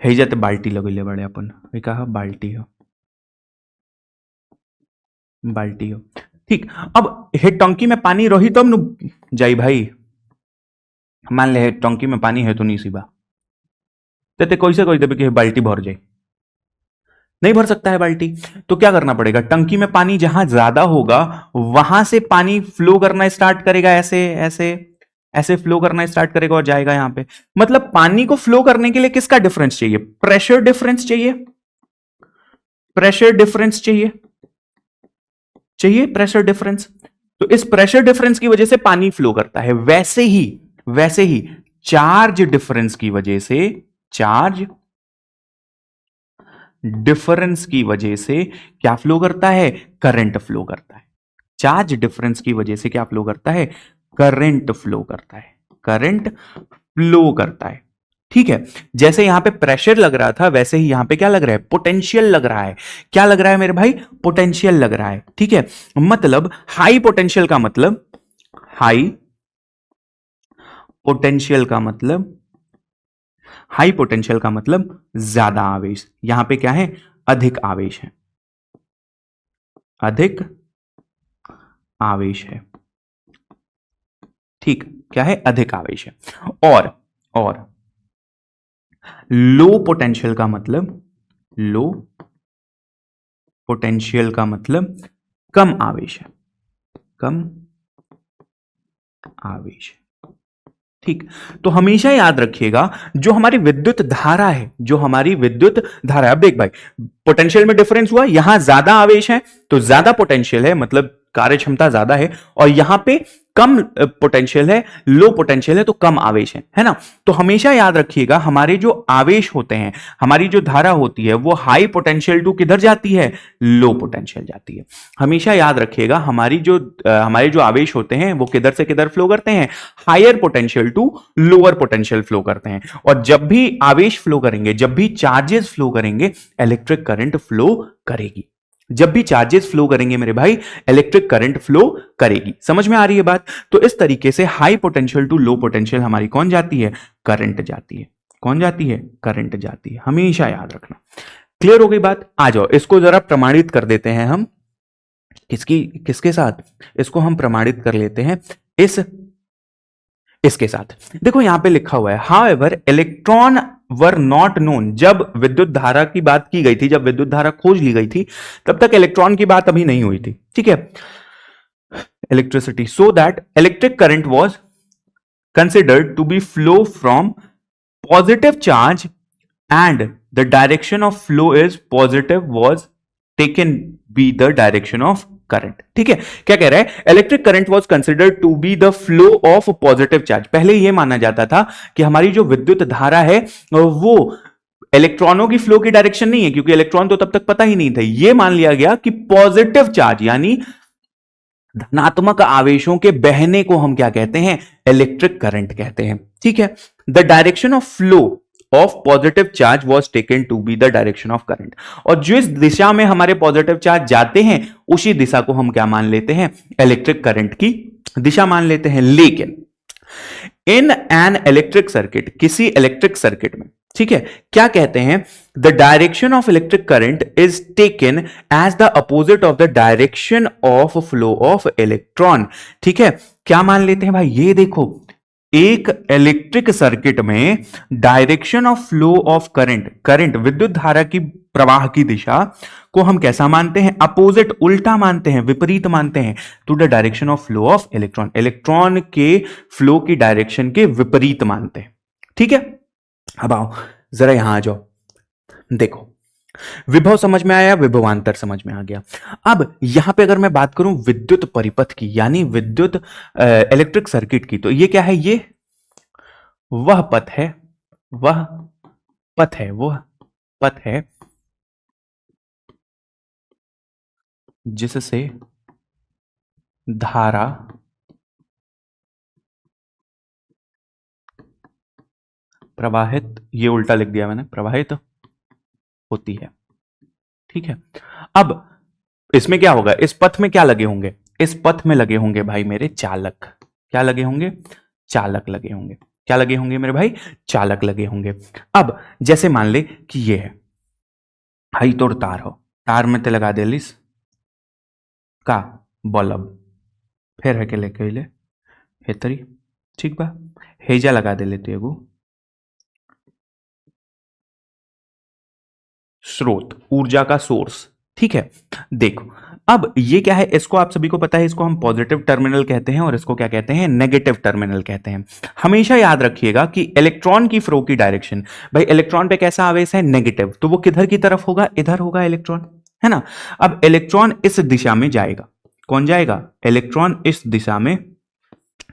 हैजा ते बाल्टी लगैले बड़े अपन, हई कहा बाल्टी हो, बाल्टी हो। ठीक। अब हे टंकी में पानी रही तब न जाई भाई, मान ले टंकी में पानी है तो नहीं सिबा ते कैसे कह देवे कि बाल्टी भर जाए, नहीं भर सकता है बाल्टी। तो क्या करना पड़ेगा, टंकी में पानी जहां ज्यादा होगा वहां से पानी फ्लो करना स्टार्ट करेगा, ऐसे ऐसे ऐसे फ्लो करना स्टार्ट करेगा और जाएगा यहां पे। मतलब पानी को फ्लो करने के लिए किसका डिफरेंस चाहिए, प्रेशर डिफरेंस चाहिए, प्रेशर डिफरेंस चाहिए, चाहिए प्रेशर डिफरेंस। तो इस प्रेशर डिफरेंस की वजह से पानी फ्लो करता है। वैसे ही चार्ज डिफरेंस की वजह से, चार्ज डिफरेंस की वजह से क्या फ्लो करता है, करंट फ्लो करता है। चार्ज डिफरेंस की वजह से क्या फ्लो करता है, करंट फ्लो करता है, करंट फ्लो करता है। ठीक है, जैसे यहां पे प्रेशर लग रहा था वैसे ही यहां पे क्या लग रहा है, पोटेंशियल लग रहा है। क्या लग रहा है मेरे भाई, पोटेंशियल लग रहा है। ठीक है, मतलब हाई पोटेंशियल का मतलब, हाई पोटेंशियल का मतलब, हाई पोटेंशियल का मतलब ज्यादा आवेश। यहां पे क्या है, अधिक आवेश है, अधिक आवेश है। ठीक, क्या है, अधिक आवेश है। और लो पोटेंशियल का मतलब, लो पोटेंशियल का मतलब कम आवेश है, कम आवेश है। ठीक, तो हमेशा याद रखिएगा जो हमारी विद्युत धारा है, जो हमारी विद्युत धारा है, अब देख भाई पोटेंशियल में डिफरेंस हुआ, यहां ज्यादा आवेश है तो ज्यादा पोटेंशियल है, मतलब कार्य क्षमता ज्यादा है, और यहां पे कम पोटेंशियल है, लो पोटेंशियल है तो कम आवेश है ना। तो हमेशा याद रखिएगा हमारे जो आवेश होते हैं, हमारी जो धारा होती है वो हाई पोटेंशियल टू किधर जाती है, लो पोटेंशियल जाती है। हमेशा याद रखिएगा हमारे जो आवेश होते हैं वो किधर से किधर फ्लो करते हैं, higher potential to lower potential flow करते हैं। और जब भी आवेश फ्लो करेंगे, जब भी चार्जेस फ्लो करेंगे, इलेक्ट्रिक करंट फ्लो करेगी। जब भी चार्जेस फ्लो करेंगे मेरे भाई, इलेक्ट्रिक करंट फ्लो करेगी। समझ में आ रही है बात। तो इस तरीके से high potential to low potential हमारी कौन जाती है, करंट जाती है। कौन जाती है, करंट जाती है। हमेशा याद रखना। क्लियर हो गई बात। आ जाओ इसको जरा प्रमाणित कर देते हैं हम, किसके साथ, इसको हम प्रमाणित कर लेते हैं इसके साथ। देखो यहां पे लिखा हुआ है, however electron were not known. जब विद्युत धारा की बात की गई थी, जब विद्युत धारा खोज ली गई थी, तब तक इलेक्ट्रॉन की बात अभी नहीं हुई थी। ठीक है, electricity, so that electric current was considered to be flow from positive charge and the direction of flow is positive was taken be the direction of current. ठीक है, क्या कह रहा है, electric current was considered to be the flow of positive charge. पहले यह माना जाता था कि हमारी जो विद्युत धारा है वो इलेक्ट्रॉनों की फ्लो की डायरेक्शन नहीं है, क्योंकि इलेक्ट्रॉन तो तब तक पता ही नहीं था। यह मान लिया गया कि पॉजिटिव चार्ज यानी धनात्मक आवेशों के बहने को हम क्या कहते हैं, इलेक्ट्रिक करंट कहते हैं। ठीक है, the direction of flow of positive charge was taken to be the direction of current. और जिस दिशा में हमारे पॉजिटिव चार्ज जाते हैं उसी दिशा को हम क्या मान लेते हैं, इलेक्ट्रिक करंट की दिशा मान लेते हैं। लेकिन इन एन इलेक्ट्रिक सर्किट, किसी इलेक्ट्रिक सर्किट में, ठीक है, क्या कहते हैं, the direction of electric current is taken as the opposite of the direction of flow of electron. ठीक है, क्या मान लेते हैं भाई, ये देखो एक इलेक्ट्रिक सर्किट में direction of flow of current विद्युत धारा की प्रवाह की दिशा को हम कैसा मानते हैं, अपोजिट, उल्टा मानते हैं, विपरीत मानते हैं, to the direction of flow of electron, electron के फ्लो की डायरेक्शन के विपरीत मानते हैं। ठीक है, अब आओ जरा यहां आ जाओ, देखो विभव समझ में आया, विभवांतर समझ में आ गया। अब यहां पे अगर मैं बात करूं विद्युत परिपथ की, यानी विद्युत इलेक्ट्रिक सर्किट की, तो ये क्या है, ये वह पथ है, वह पथ है, वह पथ है जिससे धारा प्रवाहित, ये उल्टा लिख दिया मैंने, प्रवाहित होती है। ठीक है, अब इसमें क्या होगा, इस पथ में क्या लगे होंगे, इस पथ में लगे होंगे भाई मेरे चालक। क्या लगे होंगे, चालक लगे होंगे। क्या लगे होंगे मेरे भाई, चालक लगे होंगे। अब जैसे मान ले कि ये है, हाई तोड़ तार हो, तार में ते लगा दे लिस का बल्ब फिर है के लेके ले हेतरी ठीक बा हेजा लगा दे लेते एगो स्रोत ऊर्जा का सोर्स ठीक है। देखो अब ये क्या है इसको आप सभी को पता है इसको हम पॉजिटिव टर्मिनल कहते हैं और इसको क्या कहते हैं नेगेटिव टर्मिनल कहते हैं। हमेशा याद रखिएगा कि इलेक्ट्रॉन की फ्लो की डायरेक्शन भाई इलेक्ट्रॉन पे कैसा आवेश है नेगेटिव तो वो किधर की तरफ होगा इधर होगा इलेक्ट्रॉन है ना। अब इलेक्ट्रॉन इस दिशा में जाएगा कौन जाएगा इलेक्ट्रॉन इस दिशा में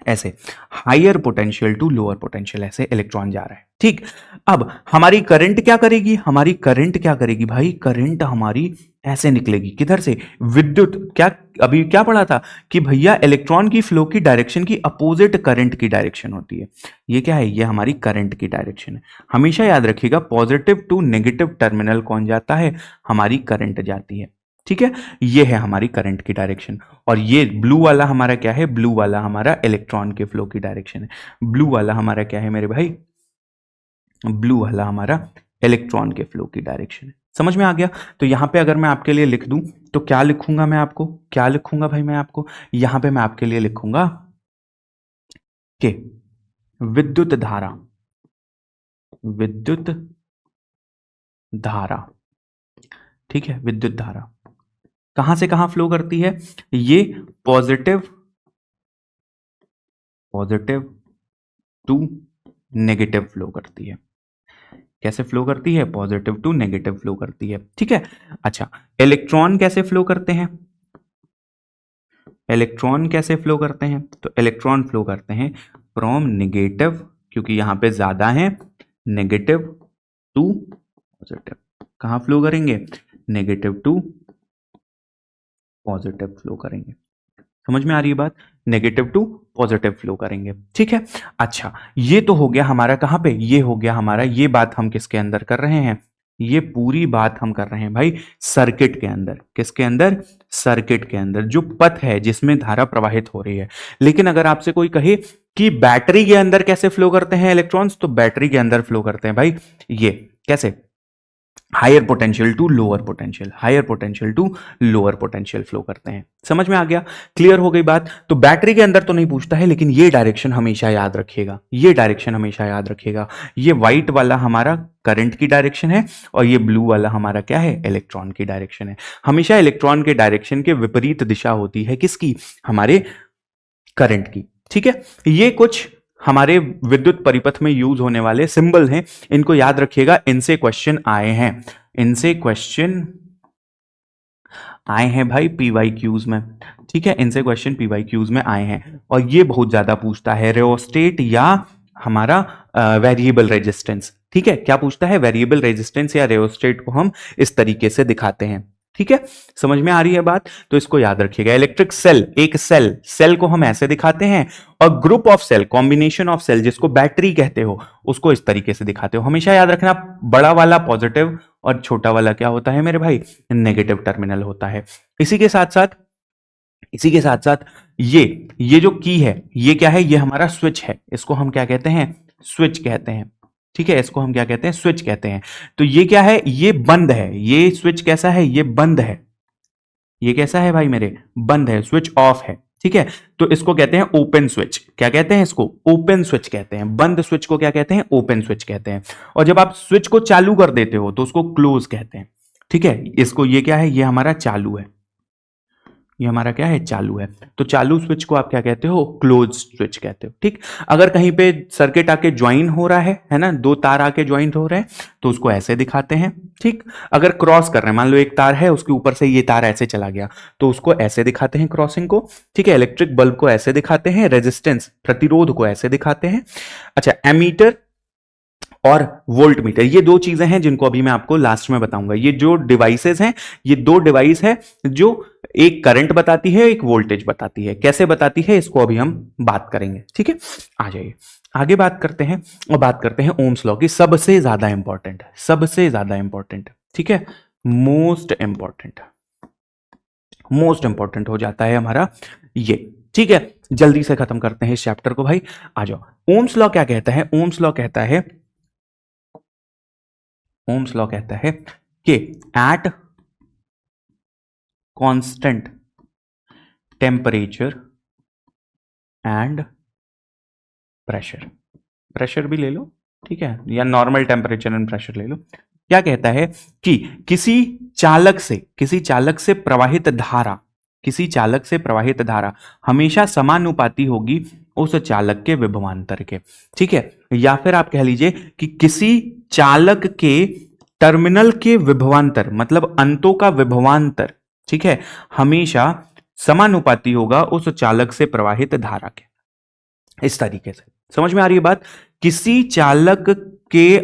ऐसे higher potential to lower potential ऐसे इलेक्ट्रॉन जा रहा है ठीक। अब हमारी करंट क्या करेगी हमारी करंट क्या करेगी भाई करंट हमारी ऐसे निकलेगी किधर से विद्युत क्या अभी क्या पढ़ा था कि भैया इलेक्ट्रॉन की फ्लो की डायरेक्शन की अपोजिट करंट की डायरेक्शन होती है। ये क्या है ये हमारी करंट की डायरेक्शन है। हमेशा याद रखिएगा पॉजिटिव टू नेगेटिव टर्मिनल कौन जाता है हमारी करंट जाती है ठीक है। ये है हमारी करंट की डायरेक्शन और ये ब्लू वाला हमारा क्या है ब्लू वाला हमारा इलेक्ट्रॉन के फ्लो की डायरेक्शन है। ब्लू वाला हमारा क्या है मेरे भाई ब्लू वाला हमारा इलेक्ट्रॉन के फ्लो की डायरेक्शन है। समझ में आ गया। तो यहां पे अगर मैं आपके लिए लिख दूं तो क्या लिखूंगा मैं आपको क्या लिखूंगा भाई मैं आपको यहां पे मैं आपके लिए लिखूंगा कि विद्युत धारा विद्युत धारा ठीक है विद्युत धारा कहां से कहां फ्लो करती है ये positive positive to negative flow करती है। कैसे फ्लो करती है पॉजिटिव टू नेगेटिव फ्लो करती है ठीक है। अच्छा इलेक्ट्रॉन कैसे फ्लो करते हैं इलेक्ट्रॉन कैसे फ्लो करते हैं तो इलेक्ट्रॉन फ्लो करते हैं फ्रॉम नेगेटिव क्योंकि यहां पे ज्यादा है नेगेटिव टू पॉजिटिव कहां फ्लो करेंगे नेगेटिव टू पॉजिटिव फ्लो करेंगे। समझ में आ रही है बात नेगेटिव टू पॉजिटिव फ्लो करेंगे ठीक है। अच्छा ये तो हो गया हमारा कहां पे ये हो गया हमारा ये बात हम किसके अंदर कर रहे हैं ये पूरी बात हम कर रहे हैं भाई सर्किट के अंदर किसके अंदर सर्किट के अंदर जो पथ है जिसमें धारा प्रवाहित हो रही है। लेकिन अगर आपसे कोई कहे कि बैटरी के अंदर कैसे फ्लो करते हैं इलेक्ट्रॉन्स तो बैटरी के अंदर फ्लो करते हैं भाई ये कैसे higher potential to lower potential higher potential to lower potential flow करते हैं। समझ में आ गया क्लियर हो गई बात। तो बैटरी के अंदर तो नहीं पूछता है लेकिन ये डायरेक्शन हमेशा याद रखिएगा ये डायरेक्शन हमेशा याद रखिएगा। ये व्हाइट वाला हमारा करंट की डायरेक्शन है और ये ब्लू वाला हमारा क्या है इलेक्ट्रॉन की डायरेक्शन है। हमेशा इलेक्ट्रॉन के डायरेक्शन के विपरीत दिशा होती है किसकी हमारे करंट की ठीक है। ये कुछ हमारे विद्युत परिपथ में यूज होने वाले सिंबल हैं इनको याद रखिएगा इनसे क्वेश्चन आए हैं इनसे क्वेश्चन आए हैं भाई पीवाई क्यूज में ठीक है इनसे क्वेश्चन पीवाई क्यूज में आए हैं और ये बहुत ज्यादा पूछता है रियोस्टेट या हमारा वेरिएबल रेजिस्टेंस ठीक है। क्या पूछता है वेरिएबल रेजिस्टेंस या रियोस्टेट को हम इस तरीके से दिखाते हैं ठीक है। समझ में आ रही है बात तो इसको याद रखिएगा इलेक्ट्रिक सेल एक सेल को हम ऐसे दिखाते हैं और group of cell combination of cell जिसको बैटरी कहते हो उसको इस तरीके से दिखाते हो। हमेशा याद रखना बड़ा वाला पॉजिटिव और छोटा वाला क्या होता है मेरे भाई नेगेटिव टर्मिनल होता है। इसी के साथ साथ ये जो की है ये क्या है ये हमारा स्विच है इसको हम क्या कहते हैं स्विच कहते हैं ठीक है। इसको हम क्या कहते हैं स्विच कहते हैं। तो ये क्या है ये बंद है ये स्विच कैसा है ये बंद है ये कैसा है भाई मेरे बंद है स्विच ऑफ है ठीक है। तो इसको कहते हैं ओपन स्विच क्या कहते हैं इसको ओपन स्विच कहते हैं बंद स्विच को क्या कहते हैं ओपन स्विच कहते हैं। और जब आप स्विच को चालू कर देते हो तो उसको क्लोज कहते हैं ठीक है। इसको ये क्या है ये हमारा चालू है ये हमारा क्या है चालू है। तो चालू स्विच को आप क्या कहते हो क्लोज स्विच कहते हो ठीक। अगर कहीं पे सर्किट आके ज्वाइन हो रहा है ना दो तार आके ज्वाइन हो रहे हैं तो उसको ऐसे दिखाते हैं ठीक। अगर क्रॉस कर रहे हैं मान लो एक तार है उसके ऊपर से ये तार ऐसे चला गया तो उसको ऐसे दिखाते हैं क्रॉसिंग को ठीक है। इलेक्ट्रिक बल्ब को ऐसे दिखाते हैं रेजिस्टेंस प्रतिरोध को ऐसे दिखाते हैं। अच्छा एमीटर और वोल्ट मीटर ये दो चीजें हैं जिनको अभी मैं आपको लास्ट में बताऊंगा। ये जो डिवाइसेस हैं ये दो डिवाइस है जो एक करंट बताती है एक वोल्टेज बताती है। कैसे बताती है इसको अभी हम बात करेंगे ठीक है। आ जाइए आगे बात करते हैं और बात करते हैं ओम्स लॉ की सबसे ज्यादा इंपॉर्टेंट ठीक है मोस्ट इंपॉर्टेंट हो जाता है हमारा ये ठीक है। जल्दी से खत्म करते हैं इस चैप्टर को भाई आ जाओ। ओम्स लॉ क्या कहता है ओम्स लॉ कहता है कि at constant temperature and pressure, pressure भी ले लो, ठीक है, या नॉर्मल टेम्परेचर एंड प्रेशर ले लो। क्या कहता है कि किसी चालक से प्रवाहित धारा, किसी चालक से प्रवाहित धारा हमेशा समानुपाती होगी उस चालक के विभवांतर के, ठीक है। या फिर आप कह लीजिए कि किसी चालक के टर्मिनल के विभवांतर, मतलब अंतों का विभवांतर, ठीक है, हमेशा समानुपाती होगा उस चालक से प्रवाहित धारा के। इस तरीके से समझ में आ रही है बात? किसी चालक के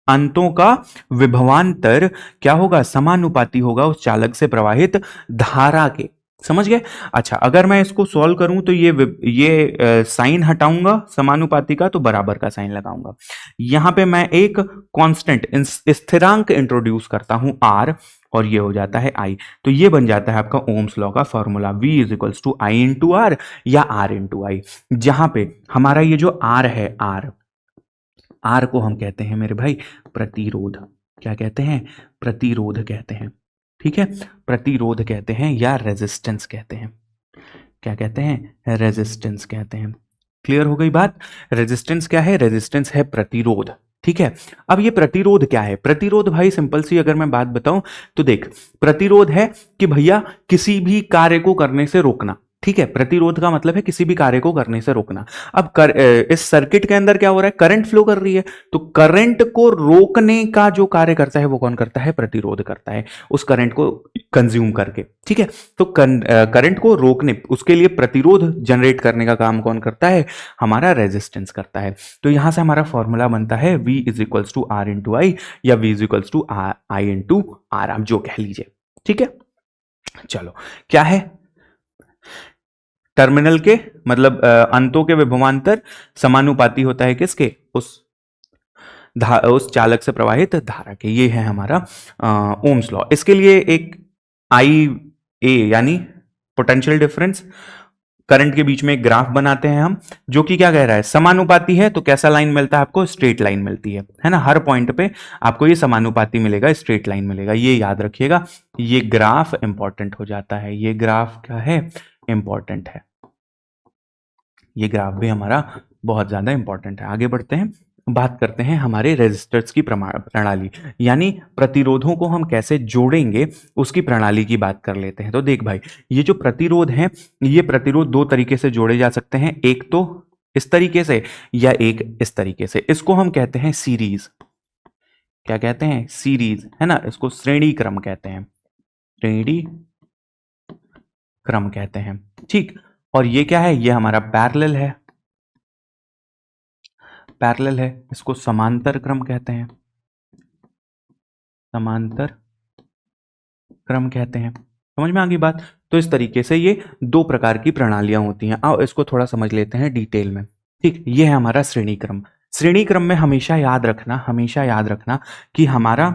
अंतों का विभवांतर क्या होगा? समानुपाती होगा उस चालक से प्रवाहित धारा के। समझ गए? अच्छा, अगर मैं इसको सॉल्व करूं तो ये साइन हटाऊंगा समानुपाती का, तो बराबर का साइन लगाऊंगा। यहां पे मैं एक कांस्टेंट स्थिरांक इंट्रोड्यूस करता हूं R, और ये हो जाता है I। तो ये बन जाता है आपका ओम्स लॉ का formula, V is equals to I into R या R इंटू आई, जहां पे हमारा ये जो R है, R को हम कहते हैं मेरे भाई प्रतिरोध। क्या कहते हैं? प्रतिरोध कहते हैं, ठीक है, प्रतिरोध कहते हैं या रेजिस्टेंस कहते हैं। क्या कहते हैं? रेजिस्टेंस कहते हैं। क्लियर हो गई बात? रेजिस्टेंस क्या है? रेजिस्टेंस है प्रतिरोध, ठीक है। अब ये प्रतिरोध क्या है? प्रतिरोध भाई सिंपल सी अगर मैं बात बताऊं तो देख, प्रतिरोध है कि भैया किसी भी कार्य को करने से रोकना, ठीक है। प्रतिरोध का मतलब है किसी भी कार्य को करने से रोकना। अब इस सर्किट के अंदर क्या हो रहा है? करंट फ्लो कर रही है, तो करंट को रोकने का जो कार्य करता है वो कौन करता है? प्रतिरोध करता है, उस करंट को कंज्यूम करके, ठीक है। तो करंट को रोकने, उसके लिए प्रतिरोध जनरेट करने का काम कौन करता है? हमारा रेजिस्टेंस करता है। तो यहां से हमारा फॉर्मूला बनता है V is equals to R into I, या V is equals to I into R, आप जो कह लीजिए, ठीक है। चलो, क्या है? टर्मिनल के मतलब अंतों के विभवांतर समानुपाती होता है किसके? उस चालक से प्रवाहित धारा के। ये है हमारा ओम्स लॉ। इसके लिए एक IA यानी पोटेंशियल डिफरेंस करंट के बीच में एक ग्राफ बनाते हैं हम, जो कि क्या कह रहा है? समानुपाती है, तो कैसा लाइन मिलता है आपको? स्ट्रेट लाइन मिलती है ना। हर पॉइंट पे आपको ये समानुपाती मिलेगा, स्ट्रेट लाइन मिलेगा, ये याद रखिएगा। ये ग्राफ इंपॉर्टेंट हो जाता है, ये ग्राफ क्या है? इंपॉर्टेंट है। ये ग्राफ भी हमारा बहुत ज्यादा इंपॉर्टेंट है। आगे बढ़ते हैं, बात करते हैं हमारे रेजिस्टर्स की प्रणाली, यानी प्रतिरोधों को हम कैसे जोड़ेंगे उसकी प्रणाली की बात कर लेते हैं। तो देख भाई, ये जो प्रतिरोध है, ये प्रतिरोध दो तरीके से जोड़े जा सकते हैं, एक तो इस तरीके से या एक इस तरीके से। इसको हम कहते हैं सीरीज। क्या कहते हैं? सीरीज, है ना। इसको श्रेणी क्रम कहते हैं, श्रेणी क्रम कहते हैं, ठीक। और ये क्या है? ये हमारा पैरेलल है, पैरेलल है। इसको समांतर क्रम कहते हैं, समांतर क्रम कहते हैं। समझ में आ गई बात? तो इस तरीके से ये दो प्रकार की प्रणालियां होती हैं। आओ इसको थोड़ा समझ लेते हैं डिटेल में, ठीक। ये है हमारा श्रेणी क्रम। श्रेणी क्रम में हमेशा याद रखना कि हमारा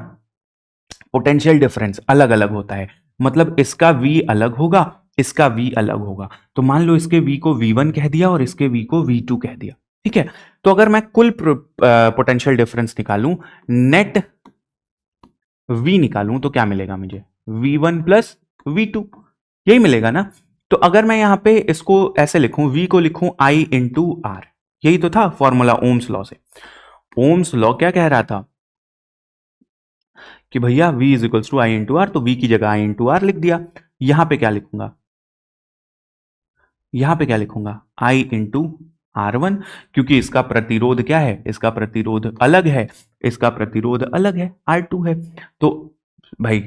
पोटेंशियल डिफरेंस अलग अलग होता है, मतलब इसका V अलग होगा, इसका V अलग होगा। तो मान लो इसके V को V1 कह दिया और इसके V को V2 कह दिया, ठीक है। तो अगर मैं कुल पोटेंशियल डिफरेंस निकालूं, नेट V निकालूं, तो क्या मिलेगा मुझे? V1 प्लस V2, यही मिलेगा ना। तो अगर मैं यहां पे इसको ऐसे लिखूं, V को लिखूं I इंटू आर, यही तो था फॉर्मूला ओम्स लॉ से। ओम्स लॉ क्या कह रहा था कि भैया V is equals to I into R, तो V की जगह आई इंटू आर लिख दिया। यहां पे क्या लिखूंगा? यहां पे क्या लिखूंगा? I इंटू R1, क्योंकि इसका प्रतिरोध क्या है? इसका प्रतिरोध अलग है, इसका प्रतिरोध अलग है, R2 है। तो भाई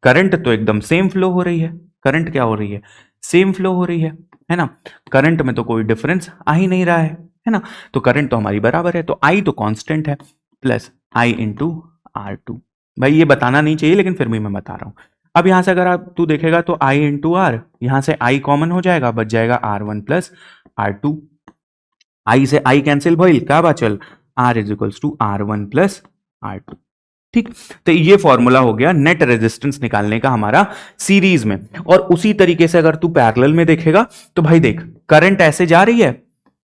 करंट तो एकदम सेम फ्लो हो रही है, करंट क्या हो रही है? सेम फ्लो हो रही है ना। करंट में तो कोई डिफरेंस आ ही नहीं रहा है ना। तो करंट तो हमारी बराबर है, तो I तो कांस्टेंट है, प्लस I इंटू R2। भाई ये बताना नहीं चाहिए, लेकिन फिर भी मैं बता रहा हूं। अब यहां से अगर तू देखेगा तो I इंटू आर, यहां से I कॉमन हो जाएगा, बच जाएगा R1 प्लस R2। I से I कैंसिल भइल, क्या बचल? R is equals to R1 plus R2, ठीक। तो ये फॉर्मूला हो गया नेट रेजिस्टेंस निकालने का हमारा सीरीज में। और उसी तरीके से अगर तू पैरेलल में देखेगा तो भाई देख, करंट ऐसे जा रही है,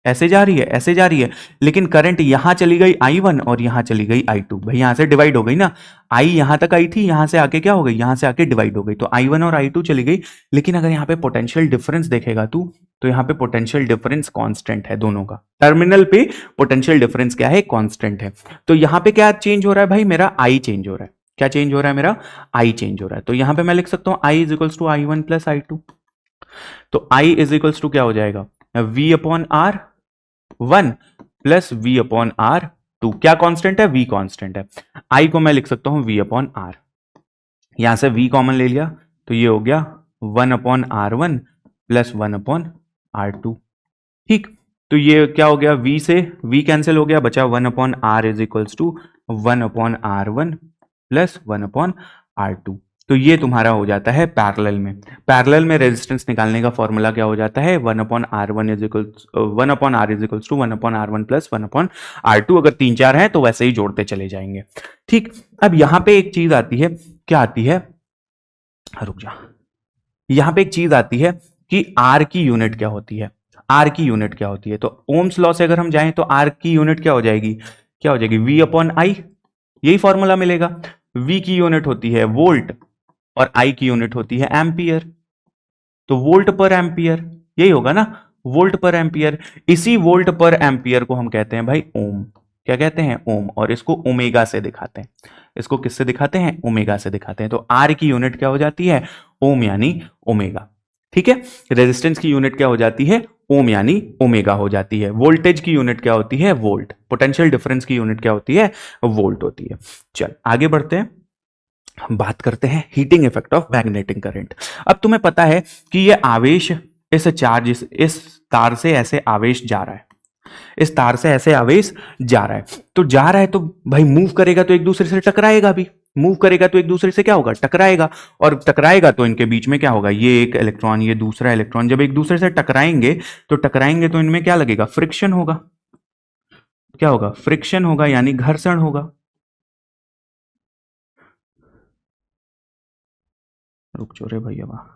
ऐसे जा रही है, ऐसे जा रही है, लेकिन करंट यहां चली गई I1 और यहां चली गई I2। भाई यहां से डिवाइड हो गई ना, I यहां तक आई थी, यहां से आके क्या हो गई, यहां से आके डिवाइड हो गई, तो I1 और I2 चली गई। लेकिन अगर यहाँ पे पोटेंशियल डिफरेंस देखेगा तू, तो यहाँ पे पोटेंशियल डिफरेंस कांस्टेंट है दोनों का। टर्मिनल पे पोटेंशियल डिफरेंस क्या है, कांस्टेंट है। तो यहाँ पे क्या चेंज हो रहा है भाई, मेरा I चेंज हो रहा है। क्या चेंज हो रहा है, मेरा I चेंज हो रहा है। तो यहां पे मैं लिख सकता हूं I is equals to I1 plus I2। तो I इज इक्वल्स टू क्या हो जाएगा, V upon R 1 plus V upon R 2। क्या कांस्टेंट है, V कांस्टेंट है। I को मैं लिख सकता हूं V अपॉन R, यहां से V कॉमन ले लिया तो ये हो गया 1 upon R1 plus 1 upon R2। ठीक, तो ये क्या हो गया, V से V कैंसिल हो गया, बचा 1 upon R is equals to 1 upon R1 plus 1 upon R2। तो ये तुम्हारा हो जाता है पैरेलल में। पैरेलल में रेजिस्टेंस निकालने का फॉर्मूला क्या हो जाता है, 1 upon R1 is equals 1 upon R is equals to 1 upon R1 plus 1 upon R2। अगर 3-4 है तो वैसे ही जोड़ते चले जाएंगे। ठीक, अब यहां पे एक चीज आती है, क्या आती है, रुक जा, यहां पे एक चीज आती है कि R की यूनिट क्या होती है। R की यूनिट क्या होती है, तो ओम्स लॉ से अगर हम जाएं तो R की यूनिट क्या हो जाएगी, क्या हो जाएगी, V अपॉन I। यही फॉर्मूला मिलेगा। V की यूनिट होती है वोल्ट और I की यूनिट होती है एम्पियर। तो वोल्ट पर एम्पियर यही होगा ना, वोल्ट पर एम्पियर। इसी वोल्ट पर एम्पियर को हम कहते हैं भाई ओम। क्या कहते हैं, ओम। और इसको ओमेगा से दिखाते हैं। इसको किससे दिखाते हैं, ओमेगा से दिखाते हैं। तो R की यूनिट क्या हो जाती है, ओम यानी ओमेगा। ठीक है, रेजिस्टेंस की यूनिट क्या हो जाती है, ओम यानी ओमेगा हो जाती है। वोल्टेज की यूनिट क्या होती है, वोल्ट। पोटेंशियल डिफरेंस की यूनिट क्या होती है, वोल्ट होती है। चल आगे बढ़ते हैं, हम बात करते हैं heating effect of magnetic current. अब तुम्हें पता है कि ये आवेश, इस चार्ज, इस तार से ऐसे आवेश जा रहा है, इस तार से ऐसे आवेश जा रहा है। तो जा रहा है तो भाई मूव करेगा तो एक दूसरे से टकराएगा भी, मूव करेगा तो एक दूसरे से क्या होगा, टकराएगा। और टकराएगा तो इनके बीच में क्या होगा, ये एक इलेक्ट्रॉन, ये दूसरा इलेक्ट्रॉन जब एक दूसरे से टकराएंगे तो इनमें क्या लगेगा, फ्रिक्शन होगा। क्या होगा, फ्रिक्शन होगा, यानी घर्षण होगा। रुक जो रे भैया,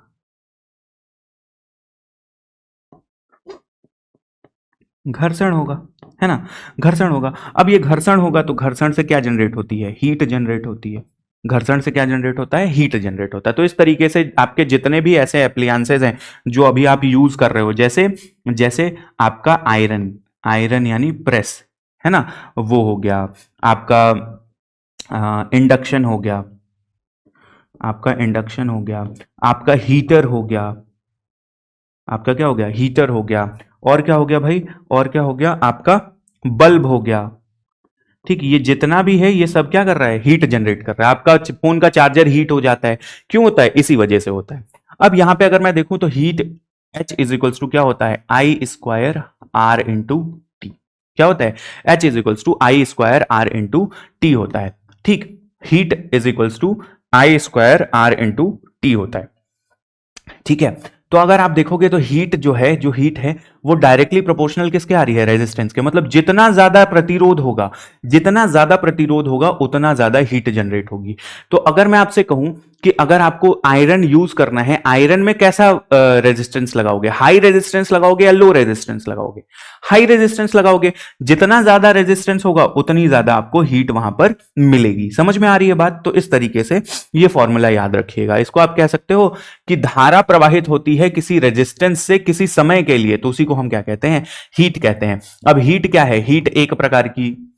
घर्षण होगा, है ना, घर्षण होगा। अब ये घर्षण होगा तो घर्षण से क्या जनरेट होती है, हीट जनरेट होती है। घर्षण से क्या जनरेट होता है, हीट जनरेट होता है। तो इस तरीके से आपके जितने भी ऐसे एप्लियंसेज हैं जो अभी आप यूज कर रहे हो, जैसे जैसे आपका आयरन, आयरन यानी प्रेस, है ना, वो हो गया आपका, इंडक्शन हो गया, आपका इंडक्शन हो गया, आपका हीटर हो गया, आपका क्या हो गया, हीटर हो गया। और क्या हो गया भाई, और क्या हो गया, आपका बल्ब हो गया। ठीक, ये जितना भी है ये सब क्या कर रहा है, हीट जनरेट कर रहा है। आपका फोन का चार्जर हीट हो जाता है, क्यों होता है, इसी वजह से होता है। अब यहां पे अगर मैं देखूं तो heat H is equals to क्या होता है, I square R into T. क्या होता है, H is equals to I square R into T होता है। ठीक, heat is equals to I square R into T होता है। ठीक है, तो अगर आप देखोगे तो हीट जो है, जो हीट है वो डायरेक्टली प्रोपोर्शनल किसके आ रही है, रेजिस्टेंस के। मतलब जितना ज्यादा प्रतिरोध होगा, जितना ज्यादा प्रतिरोध होगा उतना ज्यादा हीट जनरेट होगी। तो अगर मैं आपसे कहूं कि अगर आपको आयरन यूज करना है, आयरन में कैसा रेजिस्टेंस लगाओगे, हाई रेजिस्टेंस लगाओगे या लो रेजिस्टेंस लगाओगे, हाई रेजिस्टेंस लगाओगे। जितना ज्यादा रेजिस्टेंस होगा उतनी ज्यादा आपको हीट वहां पर मिलेगी। समझ में आ रही है बात। तो इस तरीके से ये फॉर्मूला याद रखिएगा। इसको आप कह सकते हो कि धारा प्रवाहित होती है किसी रेजिस्टेंस से किसी समय के लिए, तो उसी को हम क्या कहते हैं, हीट कहते हैं। अब हीट क्या है, हीट एक प्रकार की,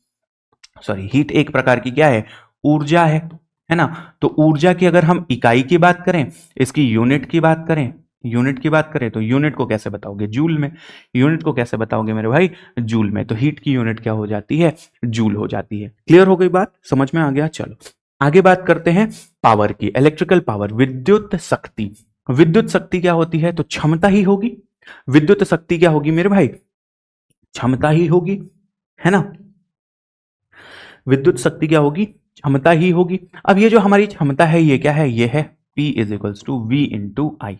सॉरी, हीट एक प्रकार की क्या है, ऊर्जा है ना। तो ऊर्जा की अगर हम इकाई की बात करें, इसकी यूनिट की बात करें, यूनिट की बात करें तो यूनिट को कैसे बताओगे, जूल में। यूनिट को कैसे बताओगे मेरे भाई, जूल में। तो हीट की यूनिट क्या हो जाती है, जूल हो जाती है। क्लियर हो गई बात, समझ में आ गया। चलो आगे बात करते हैं पावर की, इलेक्ट्रिकल पावर, विद्युत शक्ति। विद्युत शक्ति क्या होती है, तो क्षमता ही होगी। विद्युत शक्ति क्या होगी मेरे भाई, क्षमता ही होगी, है ना। विद्युत शक्ति क्या होगी, क्षमता ही होगी। अब ये जो हमारी क्षमता है ये क्या है, ये है P is equals to V into I.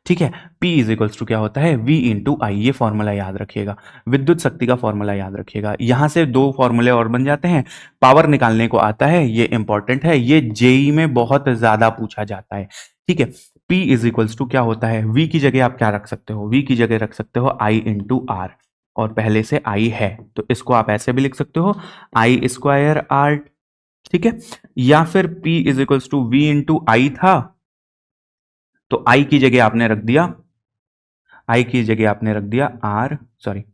ठीक है, P इज इक्वल्स टू क्या होता है, V इंटू आई। ये फॉर्मूला याद रखिएगा, विद्युत शक्ति का फॉर्मूला याद रखिएगा। यहां से दो फॉर्मूले और बन जाते हैं। पावर निकालने को आता है, ये इंपॉर्टेंट है, ये जेई में बहुत ज्यादा पूछा जाता है। ठीक है, P इज इक्वल्स टू क्या होता है, V की जगह आप क्या रख सकते हो, V की जगह रख सकते हो I इंटू आर। और पहले से आई है, तो इसको आप ऐसे भी लिख सकते हो आई स्क्वायर आर, ठीक है। या फिर P is equals to V into I था, तो I की जगह आपने रख दिया, I की जगह आपने रख दिया R, sorry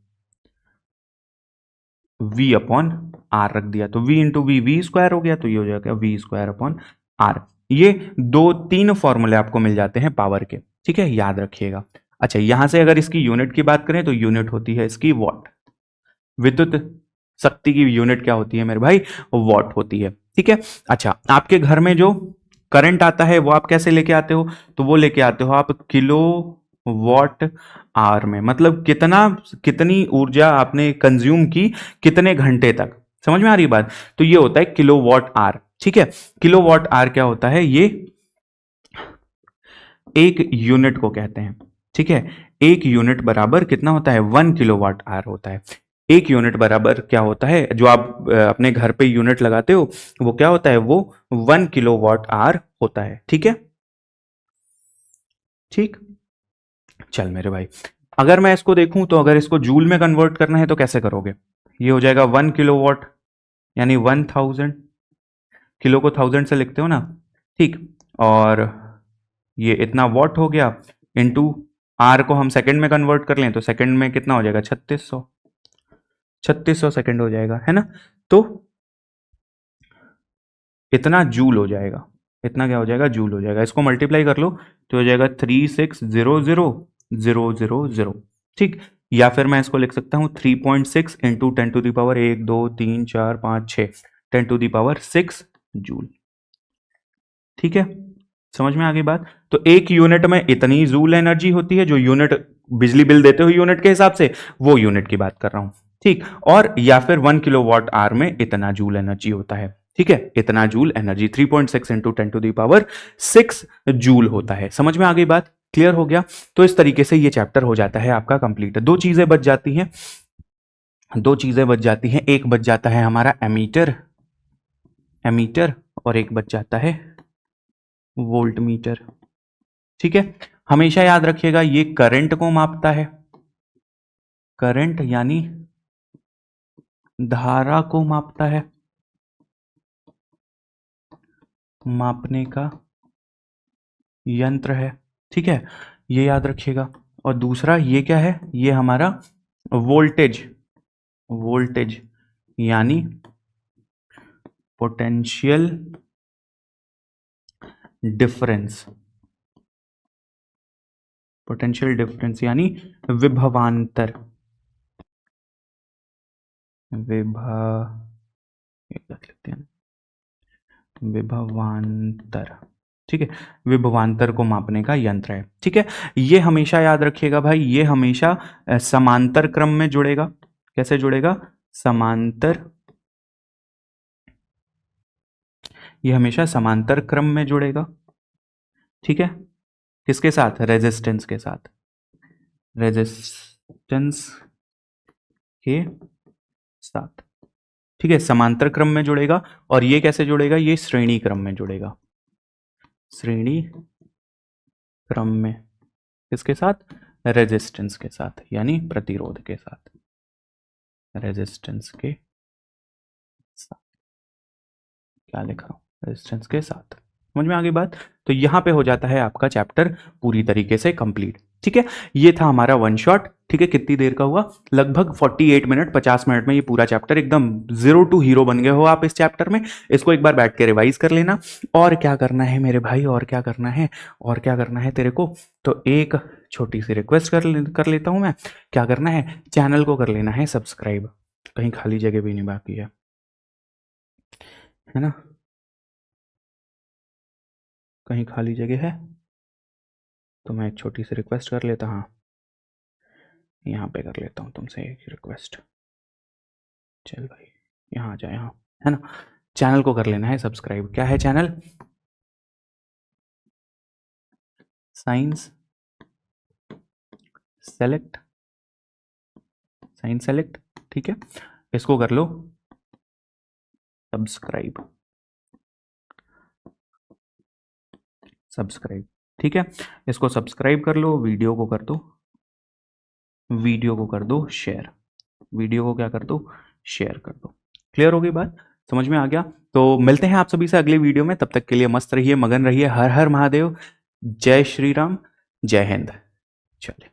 V upon R रख दिया, तो V इंटू V स्क्वायर हो गया, तो ये हो जाएगा V स्क्वायर अपॉन R। ये दो तीन फॉर्मूले आपको मिल जाते हैं पावर के, ठीक है, याद रखिएगा। अच्छा, यहां से अगर इसकी यूनिट की बात करें तो यूनिट होती है इसकी वॉट। विद्युत शक्ति की यूनिट क्या होती है मेरे भाई? वॉट होती है, ठीक है। अच्छा, आपके घर में जो करंट आता है वो आप कैसे लेके आते हो? तो वो लेके आते हो आप किलो वॉट आवर में, मतलब कितनी ऊर्जा आपने कंज्यूम की कितने घंटे तक, समझ में आ रही बात? तो ये होता है किलो वॉट आवर, ठीक है। किलो वॉट आवर क्या होता है? ये एक यूनिट को कहते हैं, ठीक है। एक यूनिट बराबर कितना होता है? 1 किलोवाट आवर होता है। एक यूनिट बराबर क्या होता है? जो आप अपने घर पे यूनिट लगाते हो वो क्या होता है? वो 1 किलोवाट आवर होता है, ठीक है। ठीक, चल मेरे भाई, अगर मैं इसको देखूं तो अगर इसको जूल में कन्वर्ट करना है तो कैसे करोगे? ये हो जाएगा 1 किलोवाट, यानी 1000, किलो को 1000 से लिखते हो ना, ठीक। और ये इतना वॉट हो गया, इंटू आर को हम सेकंड में कन्वर्ट कर लें तो सेकंड में कितना हो जाएगा? 3600 सेकंड हो जाएगा, है ना। तो इतना जूल हो जाएगा, इतना क्या हो जाएगा? जूल हो जाएगा। इसको मल्टीप्लाई कर लो तो हो जाएगा 3600,000, ठीक। या फिर मैं इसको लिख सकता हूं 3.6 into 10 to the power 1 2 3 4 5 6 10 to the power 6 joule, ठीक है। समझ में आ गई बात? तो एक यूनिट में इतनी जूल एनर्जी होती है, जो यूनिट बिजली बिल देते हो यूनिट के हिसाब से, वो यूनिट की बात कर रहा हूं, ठीक। और या फिर 1 किलोवाट आवर में इतना जूल एनर्जी होता है, ठीक है। इतना joule energy 3.6 into 10 to the power 6 joule होता है। समझ में आ गई बात? क्लियर हो गया? तो इस तरीके से ये चैप्टर हो जाता है आपका कंप्लीट। दो चीजें बच जाती हैं, दो चीजें बच जाती हैं। एक बच जाता है हमारा एमीटर, एमीटर, और एक बच जाता है वोल्ट मीटर, ठीक है। हमेशा याद रखिएगा ये करंट को मापता है, करंट यानी धारा को मापता है, मापने का यंत्र है, ठीक है, ये याद रखिएगा। और दूसरा ये क्या है? ये हमारा वोल्टेज, वोल्टेज यानी पोटेंशियल डिफरेंस, पोटेंशियल डिफरेंस यानी विभवांतर, विभव लिखते हैं विभवांतर, ठीक है। विभवांतर को मापने का यंत्र है, ठीक है। ये हमेशा याद रखिएगा भाई, ये हमेशा समांतर क्रम में जुड़ेगा। कैसे जुड़ेगा? समांतर, ये हमेशा समांतर क्रम में जुड़ेगा, ठीक है। किसके साथ? रेजिस्टेंस के साथ, रेजिस्टेंस के साथ, ठीक है। समांतर क्रम में जुड़ेगा। और ये कैसे जुड़ेगा? ये श्रेणी क्रम में जुड़ेगा, श्रेणी क्रम में। किसके साथ? रेजिस्टेंस के साथ, यानी प्रतिरोध के साथ, रेजिस्टेंस के साथ। क्या लिख रहा हूं? रेजिस्टेंस के साथ। समझ में आ गई बात? तो यहां पे हो जाता है आपका चैप्टर पूरी तरीके से कंप्लीट, ठीक है। ये था हमारा वन शॉट, ठीक है। कितनी देर का हुआ? लगभग 48 मिनट, 50 मिनट में ये पूरा चैप्टर एकदम जीरो टू हीरो बन गए हो आप इस चैप्टर में। इसको एक बार बैठ के रिवाइज कर लेना। और क्या करना है मेरे भाई? और क्या करना है? और क्या करना है तेरे को? तो एक छोटी सी रिक्वेस्ट कर लेता हूं मैं। क्या करना है? चैनल को कर लेना है सब्सक्राइब। कहीं खाली जगह भी नहीं बाकी है ना? कहीं खाली जगह है तो मैं एक छोटी सी रिक्वेस्ट कर लेता। हाँ, यहाँ पे कर लेता हूँ तुमसे एक रिक्वेस्ट। चल भाई, यहाँ आ जाए, यहाँ, है ना। चैनल को कर लेना है सब्सक्राइब। क्या है channel? Science select, science select, ठीक है। इसको कर लो सब्सक्राइब, सब्सक्राइब, ठीक है। इसको सब्सक्राइब कर लो, वीडियो को कर दो, वीडियो को कर दो शेयर, वीडियो को क्या कर दो, शेयर कर दो। क्लियर हो गई बात, समझ में आ गया? तो मिलते हैं आप सभी से अगले वीडियो में, तब तक के लिए मस्त रहिए, मगन रहिए। हर हर महादेव, जय श्री राम, जय हिंद। चलिए।